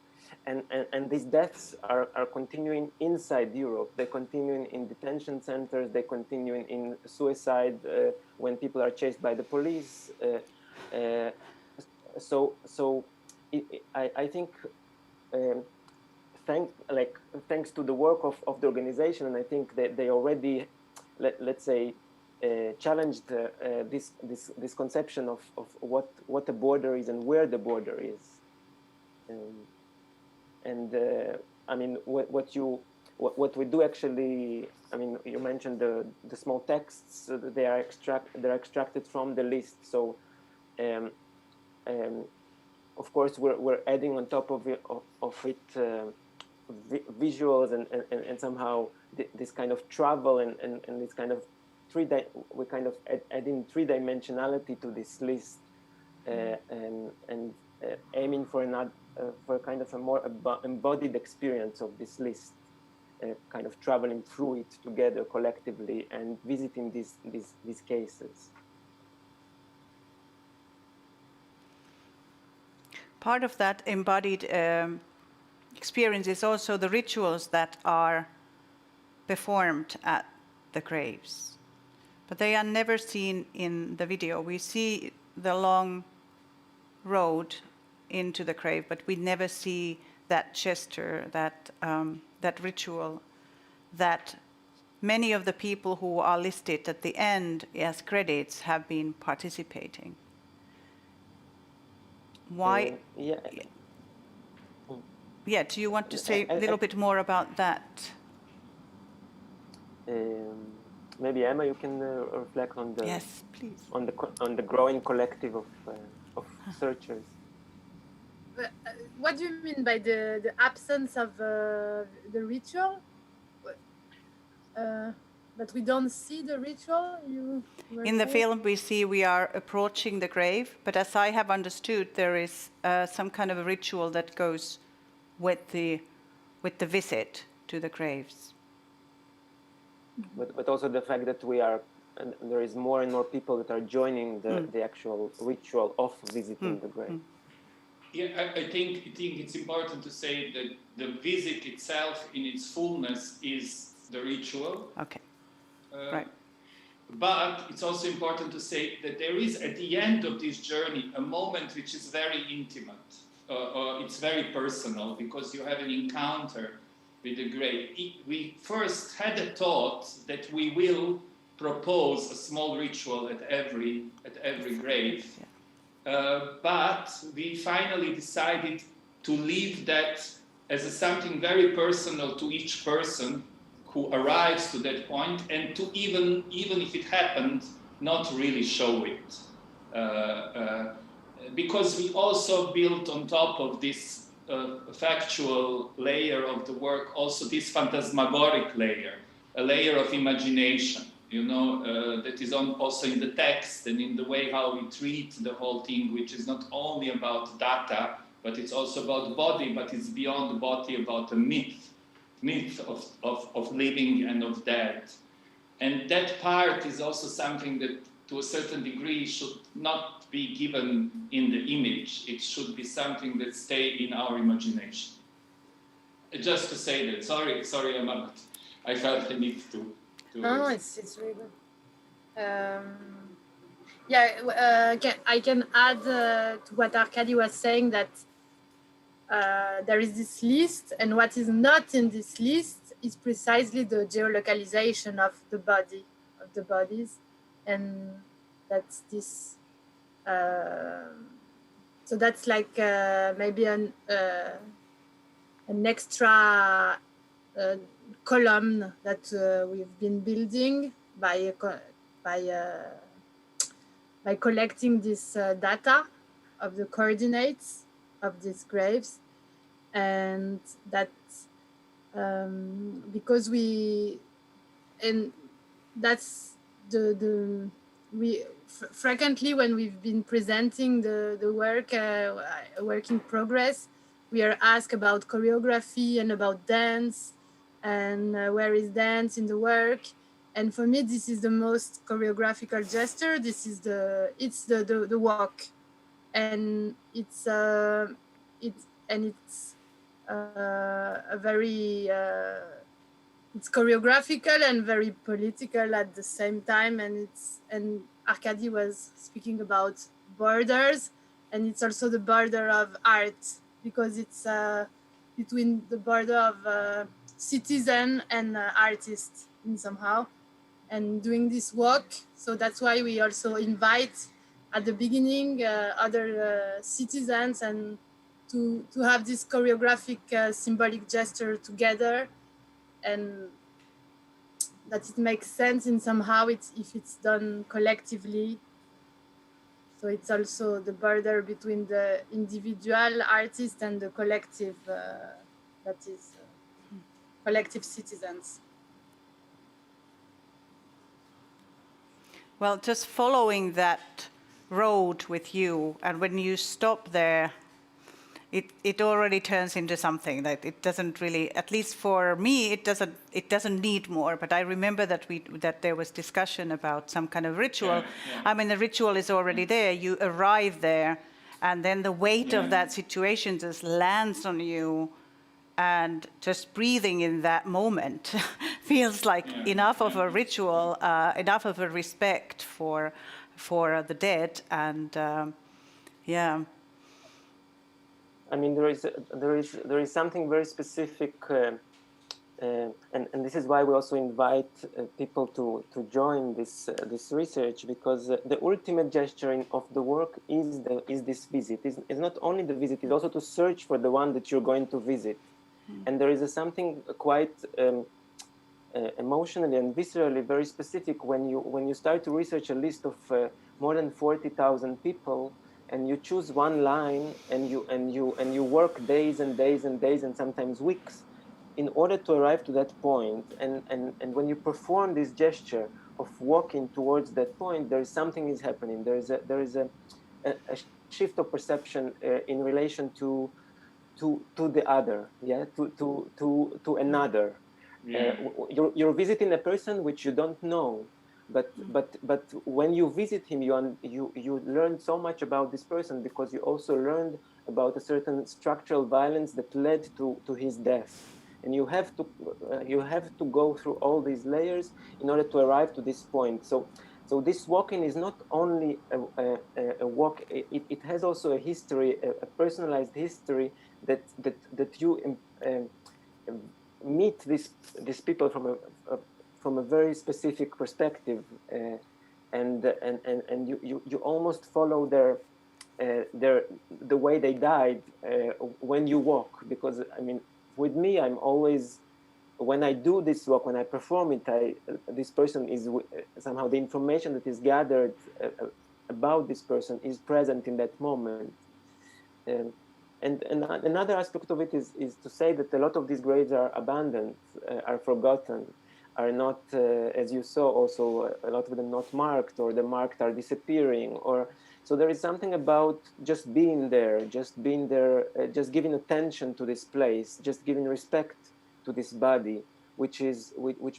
and these deaths are continuing inside Europe. They're continuing in detention centers. They're continuing in suicide when people are chased by the police. I think. Thanks to the work of the organization, and I think that they already, let's say, challenged this conception of what a border is and where the border is. I mean, what we do actually, I mean, you mentioned the small texts. They're extracted from the list. So, of course, we're adding on top of it visuals and somehow this kind of travel and this kind of we kind of adding three-dimensionality to this list and aiming for kind of a more embodied experience of this list, kind of traveling through it together collectively and visiting these cases. Part of that embodied experience is also the rituals that are performed at the graves. But they are never seen in the video. We see the long road into the grave, but we never see that gesture, that ritual, that many of the people who are listed at the end as credits have been participating. Why? Yeah, do you want to say a little bit more about that? Maybe Emma, you can reflect on the yes, please. on the growing collective of searchers. What do you mean by the absence of the ritual? But we don't see the ritual? In the film we are approaching the grave, but as I have understood, there is some kind of a ritual that goes with the visit to the graves. But also the fact that there is more and more people that are joining the actual ritual of visiting the grave. Yeah, I think it's important to say that the visit itself in its fullness is the ritual. Okay. Right. But it's also important to say that there is, at the end of this journey, a moment which is very intimate. It's very personal because you have an encounter with the grave. We first had a thought that we will propose a small ritual at every grave, but we finally decided to leave that as something very personal to each person who arrives to that point, and to even if it happened, not really show it. Because we also built on top of this factual layer of the work also this phantasmagoric layer, a layer of imagination. you know, that is also in the text and in the way how we treat the whole thing, which is not only about data, but it's also about body, but it's beyond the body, about a myth of living and of death. And that part is also something that, to a certain degree, should not be given in the image. It should be something that stays in our imagination. Just to say that. Sorry, I felt the need to. No, it's really good. I can add to what Arkadi was saying, that there is this list, and what is not in this list is precisely the geolocalization of the bodies, and that's this. So that's like maybe an extra column that we've been building by collecting this data of the coordinates of these graves, and that because that's we frequently, when we've been presenting the work, work in progress, we are asked about choreography and about dance, and where is dance in the work. And for me, this is the most choreographical gesture. This is the walk, and it's a very it's choreographical and very political at the same time. And Arkadi was speaking about borders, and it's also the border of art, because it's between the border of citizen and artist in somehow, and doing this walk. So that's why we also invite at the beginning other citizens, and to have this choreographic symbolic gesture together, and that it makes sense in somehow if it's done collectively. So it's also the border between the individual artist and the collective, that is collective citizens. Well, just following that road with you, and when you stop there, it already turns into something that it doesn't really, at least for me, it doesn't need more. But I remember that there was discussion about some kind of ritual. Yeah. I mean, the ritual is already there. You arrive there, and then the weight of that situation just lands on you, and just breathing in that moment feels like enough of a ritual, enough of a respect for the dead, and I mean, there is something very specific, and this is why we also invite people to join this research, because the ultimate gesture of the work is this visit. It's not only the visit; it's also to search for the one that you're going to visit. And there is something quite emotionally and viscerally very specific when you start to research a list of more than 40,000 people, and you choose one line, and you work days and days and days and sometimes weeks in order to arrive to that point. And when you perform this gesture of walking towards that point, there is something is happening. There is a shift of perception in relation to the other, to another. Yeah. You're visiting a person which you don't know, but when you visit him, you learn so much about this person, because you also learned about a certain structural violence that led to his death, and you have to go through all these layers in order to arrive to this point. So this walking is not only a walk; it has also a history, a personalized history that you meet these people from a very specific perspective, and you almost follow the way they died when you walk. Because I mean, with me, I'm always, when I do this walk, when I perform it, this person is somehow, the information that is gathered about this person is present in that moment. And another aspect of it is to say that a lot of these graves are abandoned, are forgotten. are not, as you saw, also a lot of them not marked, or the marked are disappearing, or so there is something about just being there, just giving attention to this place, just giving respect to this body, which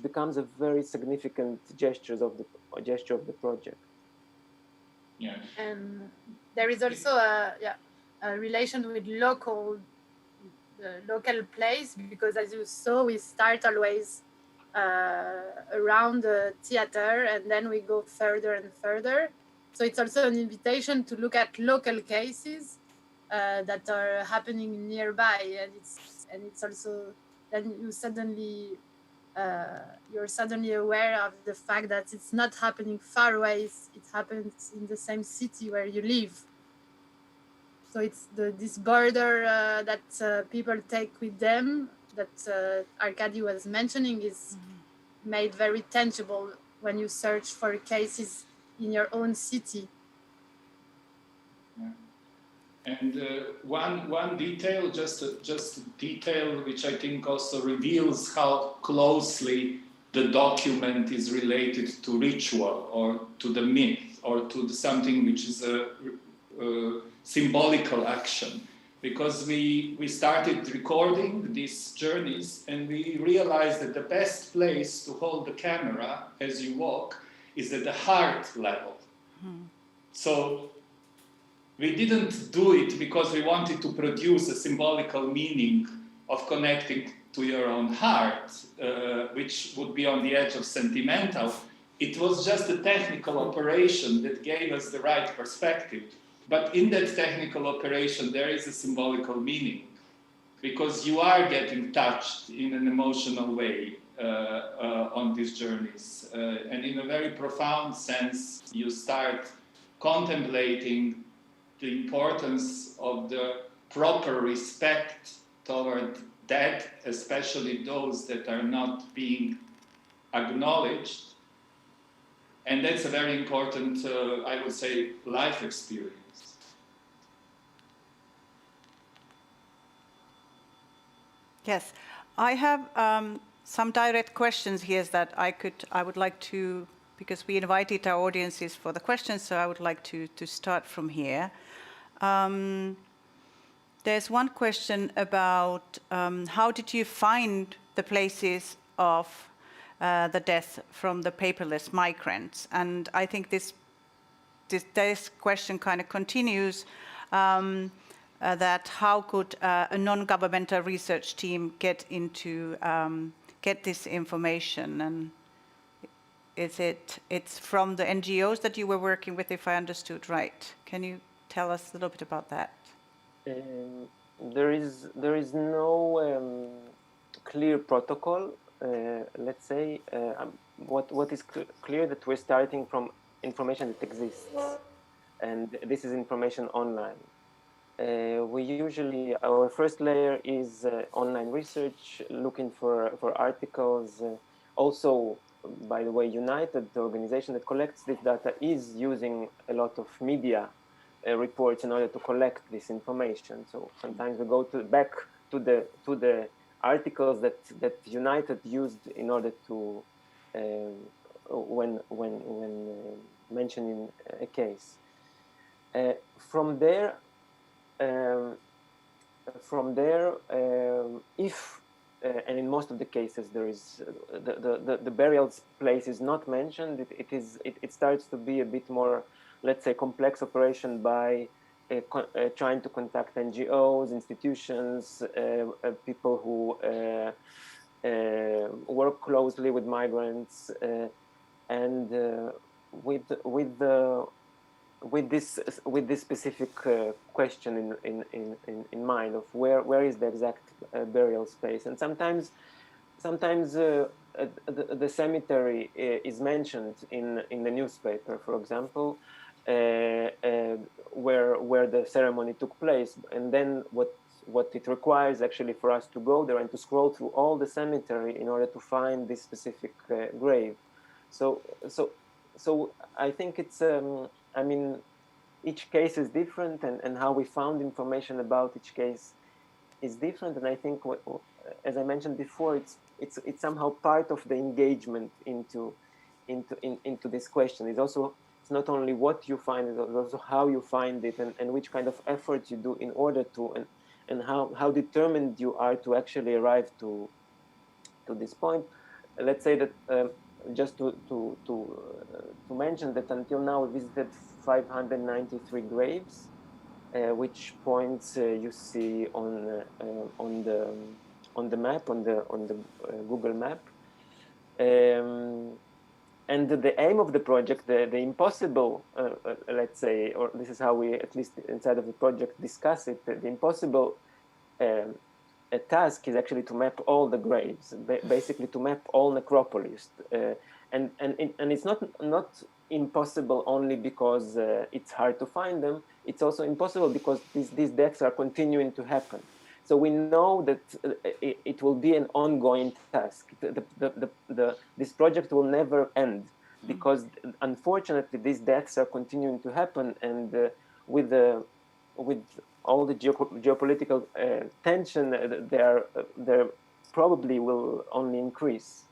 becomes a very significant gesture of the project. Yeah. There is also a relation with local place, because as you saw, we start always around the theater, and then we go further and further. So it's also an invitation to look at local cases that are happening nearby, and it's also then you're suddenly aware of the fact that it's not happening far away; it happens in the same city where you live. So it's this border that people take with them, that Arkadi was mentioning, is made very tangible when you search for cases in your own city. Yeah. And one detail, just a detail, which I think also reveals how closely the document is related to ritual, or to the myth, or to something which is a symbolical action. Because we started recording these journeys, and we realized that the best place to hold the camera as you walk is at the heart level. So we didn't do it because we wanted to produce a symbolical meaning of connecting to your own heart, which would be on the edge of sentimental. It was just a technical operation that gave us the right perspective. But in that technical operation, there is a symbolical meaning, because you are getting touched in an emotional way on these journeys. And in a very profound sense, you start contemplating the importance of the proper respect toward dead, especially those that are not being acknowledged. And that's a very important, I would say, life experience. Yes, I have some direct questions here that I would like to, because we invited our audiences for the questions, so I would like to start from here. There's one question about how did you find the places of the death from the paperless migrants? And I think this question kind of continues, that how could a non-governmental research team get this information? And it's from the NGOs that you were working with, if I understood right. Can you tell us a little bit about that? There is no clear protocol. Let's say what is clear that we're starting from information that exists, and this is information online. We usually, our first layer is online research, looking for articles. Also, by the way, United, the organization that collects this data, is using a lot of media reports in order to collect this information. So sometimes we go back to the articles that United used in order to when mentioning a case. From there, if and in most of the cases there is the burial place is not mentioned, it starts to be a bit more, let's say, complex operation by trying to contact NGOs, institutions, people who work closely with migrants, and with this specific question in mind of where is the exact burial space. And sometimes the cemetery is mentioned in the newspaper, for example, where the ceremony took place, and then what it requires actually for us to go there and to scroll through all the cemetery in order to find this specific grave. So I think it's I mean, each case is different, and how we found information about each case is different. And I think, as I mentioned before, it's somehow part of the engagement into this question. It's not only what you find, it's also how you find it, and which kind of effort you do in order to, and how determined you are to actually arrive to this point. Let's say that just to mention that until now we visited 593 graves, which points you see on the map, on the Google map. And the aim of the project, the impossible, let's say, or this is how we, at least inside of the project, discuss it, the impossible task is actually to map all the graves, basically to map all necropolis. And it's not impossible only because it's hard to find them, it's also impossible because these deaths are continuing to happen. So we know that it will be an ongoing task. This project will never end because, unfortunately, these deaths are continuing to happen, and with all the geopolitical tension, there probably will only increase.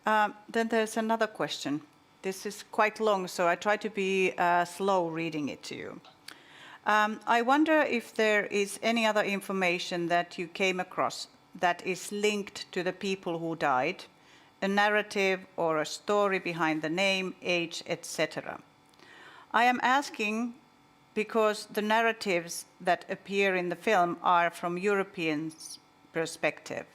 Then there's another question. This is quite long, so I try to be slow reading it to you. I wonder if there is any other information that you came across that is linked to the people who died, a narrative or a story behind the name, age, etc. I am asking because the narratives that appear in the film are from Europeans' perspective.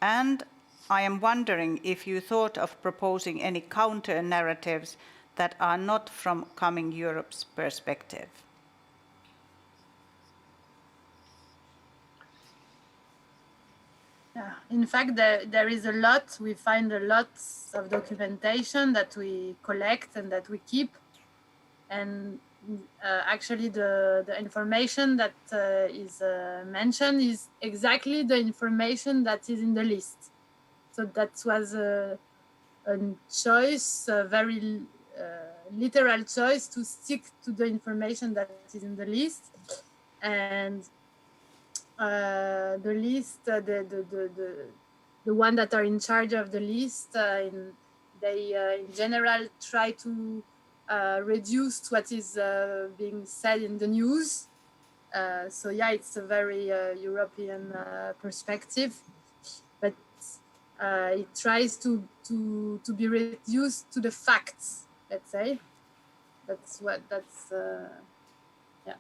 And I am wondering if you thought of proposing any counter-narratives that are not from Coming Europe's perspective. Yeah, in fact, there is a lot. We find a lot of documentation that we collect and that we keep. And actually, the information that is mentioned is exactly the information that is in the list. So that was a choice, a very literal choice to stick to the information that is in the list. And the list, the one that are in charge of the list, they in general try to reduce what is being said in the news. So yeah, it's a very European perspective, but it tries to be reduced to the facts. Let's say that's yeah.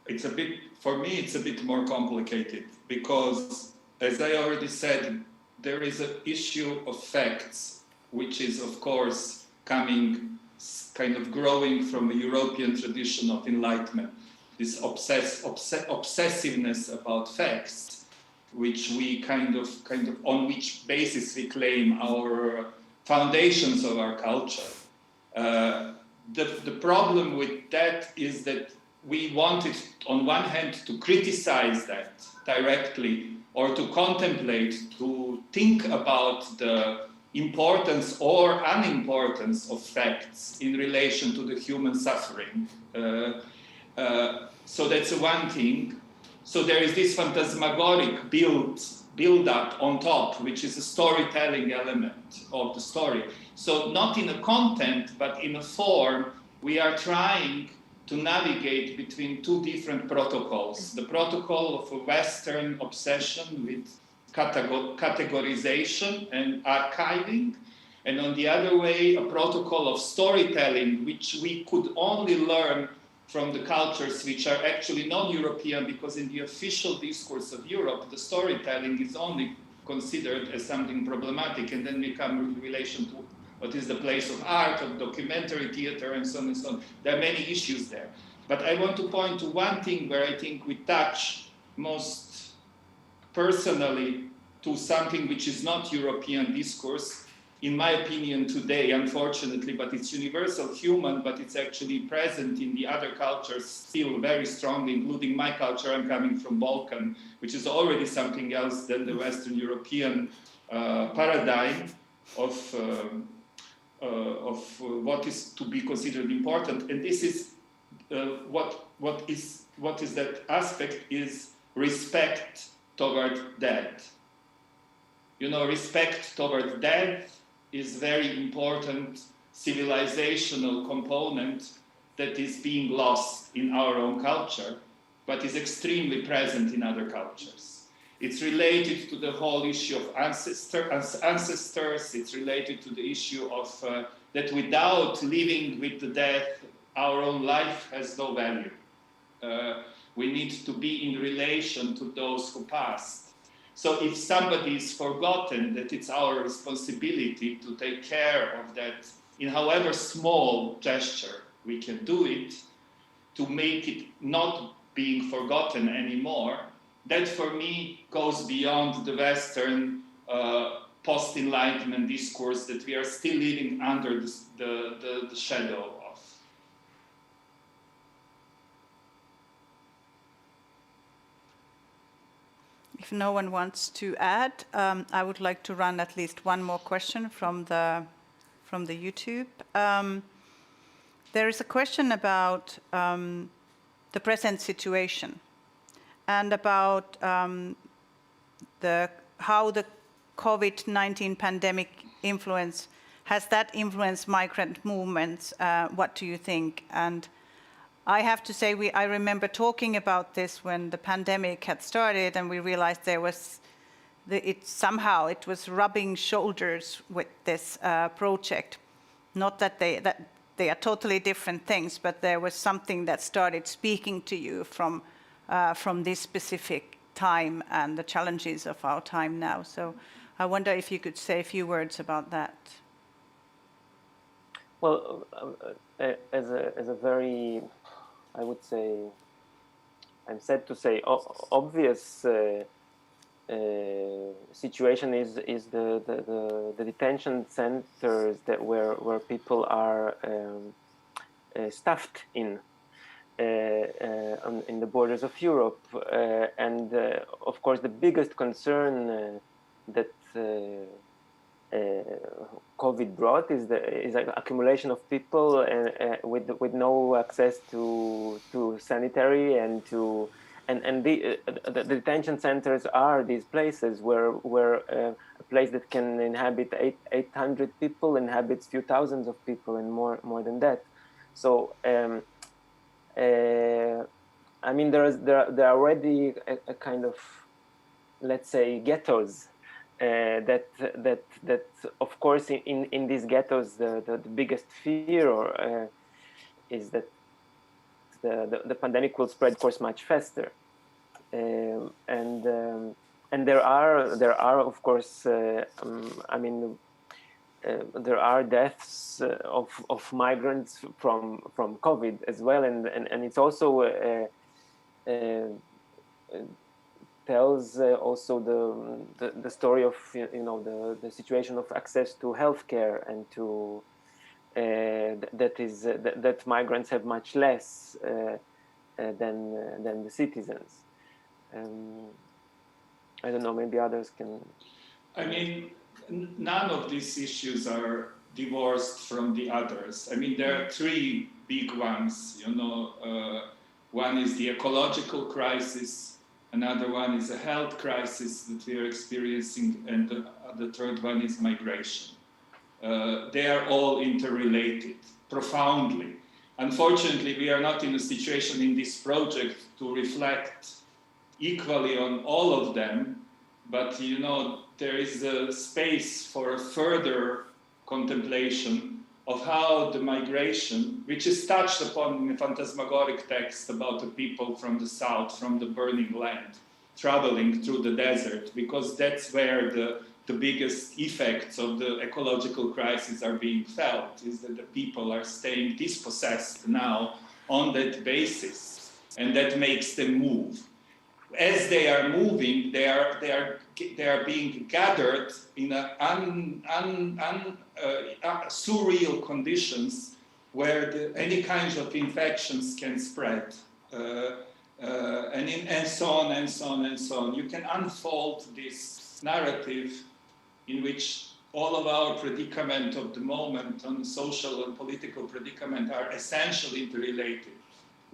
It's a bit, for me, it's a bit more complicated because, as I already said, there is an issue of facts, which is, of course, coming, kind of growing from a European tradition of enlightenment, this obsessiveness about facts, which we kind of on which basis we claim our foundations of our culture. The problem with that is that we wanted, on one hand, to criticize that directly, or to contemplate, to think about the importance or unimportance of facts in relation to the human suffering. So that's one thing. So there is this phantasmagoric build up on top, which is a storytelling element of the story. So not in a content, but in a form, we are trying to navigate between two different protocols. The protocol of a Western obsession with categorization and archiving, and on the other way, a protocol of storytelling, which we could only learn from the cultures which are actually non-European, because in the official discourse of Europe, the storytelling is only considered as something problematic, and then we come in relation to what is the place of art, of documentary theater, and so on and so on. There are many issues there. But I want to point to one thing where I think we touch most personally to something which is not European discourse, in my opinion today, unfortunately, but it's universal human, but it's actually present in the other cultures still very strongly, including my culture. I'm coming from Balkan, which is already something else than the Western European paradigm of what is to be considered important. And this is what what is that aspect is respect toward death. You know, respect toward death is very important civilizational component that is being lost in our own culture, but is extremely present in other cultures. It's related to the whole issue of ancestors. It's related to the issue of that without living with the death, our own life has no value. We need to be in relation to those who passed. So if somebody is forgotten, that it's our responsibility to take care of that in however small gesture we can do it, to make it not being forgotten anymore. That for me goes beyond the Western post-Enlightenment discourse that we are still living under the shadow of. If no one wants to add, I would like to run at least one more question from the YouTube. There is a question about the present situation and about how the COVID-19 pandemic has that influenced migrant movements? What do you think? And I have to say, I remember talking about this when the pandemic had started, and we realized there was, it was rubbing shoulders with this project. Not that they are totally different things, but there was something that started speaking to you from this specific time and the challenges of our time now. So I wonder if you could say a few words about that. Well, as a very, I would say, I'm sad to say, obvious situation is the detention centers where people are stuffed in the borders of Europe, and of course the biggest concern that COVID brought is the accumulation of people with no access to sanitary and the detention centers are these places where a place that can inhabit 800 people inhabits few thousands of people and more than that. So I mean there are already a kind of, let's say, ghettos. That of course in these ghettos the biggest fear is that the pandemic will spread, of course, much faster, and there are of course I mean there are deaths of migrants from COVID as well, and it's also tells also the story of the situation of access to healthcare and to that migrants have much less than the citizens. I don't know, maybe others can. I mean, none of these issues are divorced from the others. I mean, there are three big ones. One is the ecological crisis. Another one is a health crisis that we are experiencing, and the third one is migration. They are all interrelated, profoundly. Unfortunately, we are not in a situation in this project to reflect equally on all of them, but there is a space for a further contemplation of how the migration, which is touched upon in a phantasmagoric text about the people from the south, from the burning land, traveling through the desert, because that's where the biggest effects of the ecological crisis are being felt, is that the people are staying dispossessed now on that basis, and that makes them move. As they are moving, they are being gathered in surreal conditions where any kinds of infections can spread, and so on and so on and so on. You can unfold this narrative in which all of our predicament of the moment on the social and political predicament are essentially interrelated.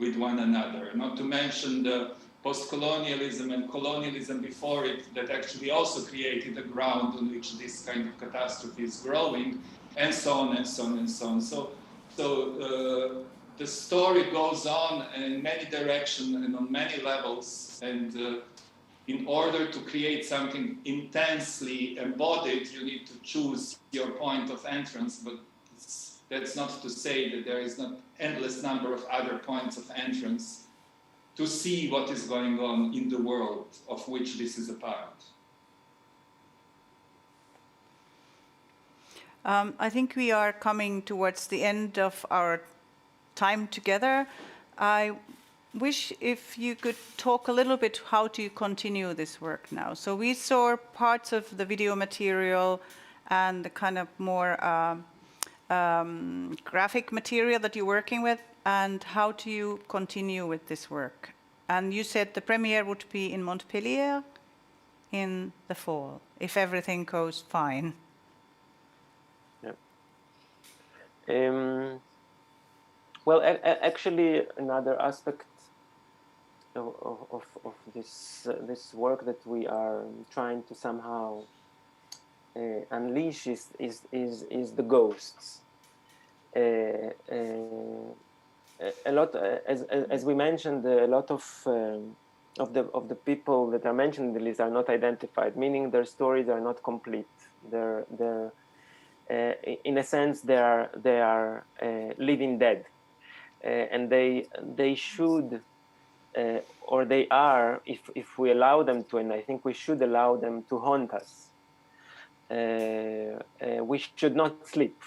with one another, not to mention the post-colonialism and colonialism before it that actually also created a ground on which this kind of catastrophe is growing, and so on and so on and so on. So the story goes on in many directions and on many levels, and in order to create something intensely embodied, you need to choose your point of entrance, but that's not to say that there is not endless number of other points of entrance to see what is going on in the world of which this is a part. I think we are coming towards the end of our time together. I wish if you could talk a little bit how to continue this work now. So we saw parts of the video material and the kind of more graphic material that you're working with, and how do you continue with this work? And you said the premiere would be in Montpellier in the fall, if everything goes fine. Yeah. Well, actually, another aspect of this work that we are trying to somehow unleash is the ghosts. A lot, as we mentioned, a lot of the people that are mentioned in the list are not identified, meaning their stories are not complete. They're in a sense they are living dead, and they should. Or they are, if we allow them to, and I think we should allow them to haunt us. We should not sleep.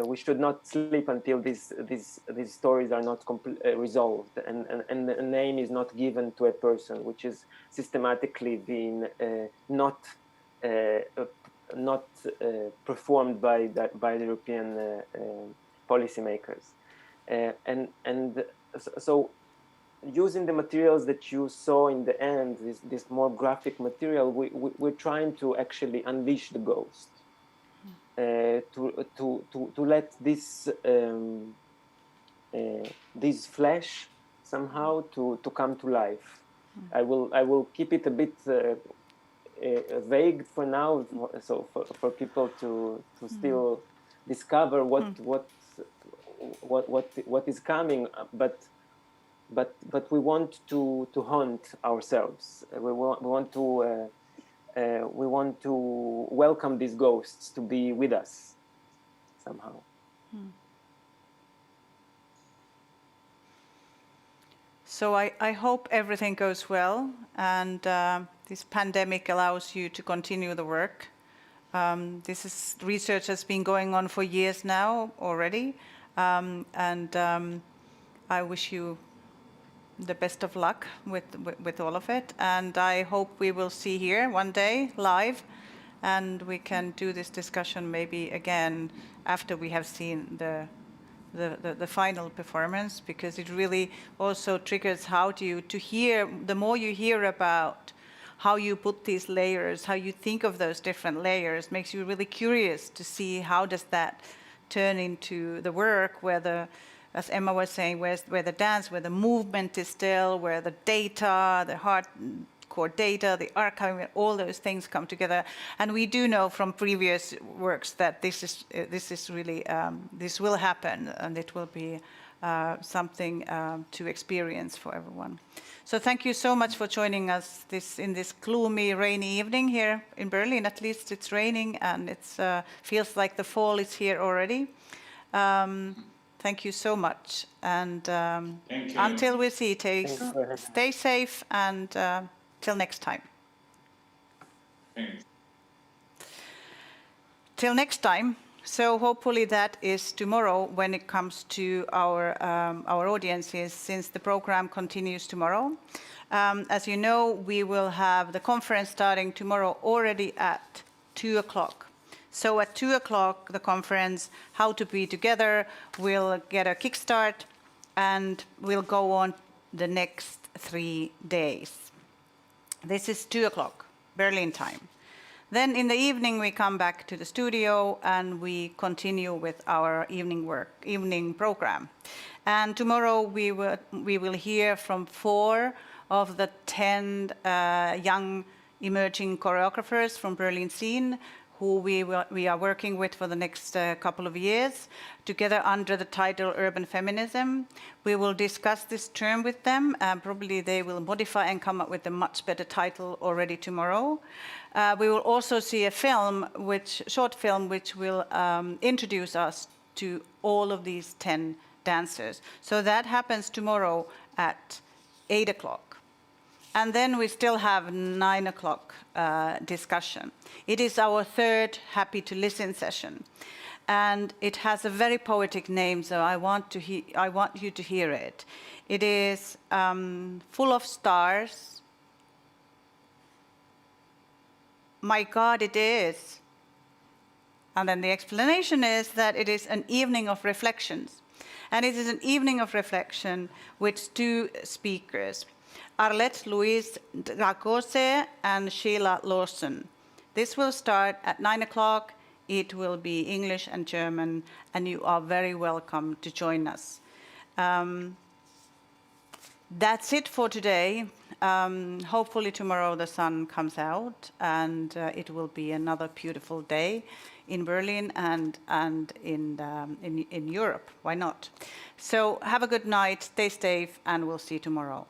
We should not sleep until these stories are not resolved, and a name is not given to a person, which is systematically being not performed by the European policymakers, and so. Using the materials that you saw in the end, this more graphic material, we're trying to actually unleash the ghost, to let this flesh somehow to come to life. I will keep it a bit vague for now, so for people to still discover what is coming, but we want to haunt ourselves. We want to welcome these ghosts to be with us somehow. So I hope everything goes well, and this pandemic allows you to continue the work. This is research that's been going on for years now already, and I wish you the best of luck with all of it, and I hope we will see here one day live, and we can do this discussion maybe again after we have seen the final performance, because it really also triggers how to hear. The more you hear about how you put these layers, how you think of those different layers, makes you really curious to see how does that turn into the work, where as Emma was saying, where the dance, where the movement is still, where the data, the hardcore data, the archiving, all those things come together. And we do know from previous works that this is really, this will happen, and it will be something to experience for everyone. So thank you so much for joining us in this gloomy, rainy evening here in Berlin. At least it's raining, and it feels like the fall is here already. Thank you so much, and until we see, stay safe, and till next time. Thanks. Till next time. So hopefully that is tomorrow when it comes to our audiences, since the program continues tomorrow. As you know, we will have the conference starting tomorrow already at 2 o'clock. So at 2 o'clock, the conference, How to Be Together, will get a kickstart, and will go on the next 3 days. This is 2 o'clock, Berlin time. Then in the evening we come back to the studio and we continue with our evening program. And tomorrow we will hear from 4 of the 10 young emerging choreographers from Berlin scene who we are working with for the next couple of years, together under the title Urban Feminism. We will discuss this term with them. Probably they will modify and come up with a much better title already tomorrow. We will also see a short film, which will introduce us to all of these 10 dancers. So that happens tomorrow at 8 o'clock. And then we still have 9 o'clock discussion. It is our 3rd Happy to Listen session. And it has a very poetic name, so I want you to hear it. It is full of stars. My God, it is. And then the explanation is that it is an evening of reflections. And it is an evening of reflection with 2 speakers, Arlette Louise Dragose and Sheila Lawson. This will start at 9 o'clock. It will be English and German, and you are very welcome to join us. That's it for today. Hopefully tomorrow the sun comes out and it will be another beautiful day in Berlin and in Europe. Why not? So have a good night, stay safe, and we'll see you tomorrow.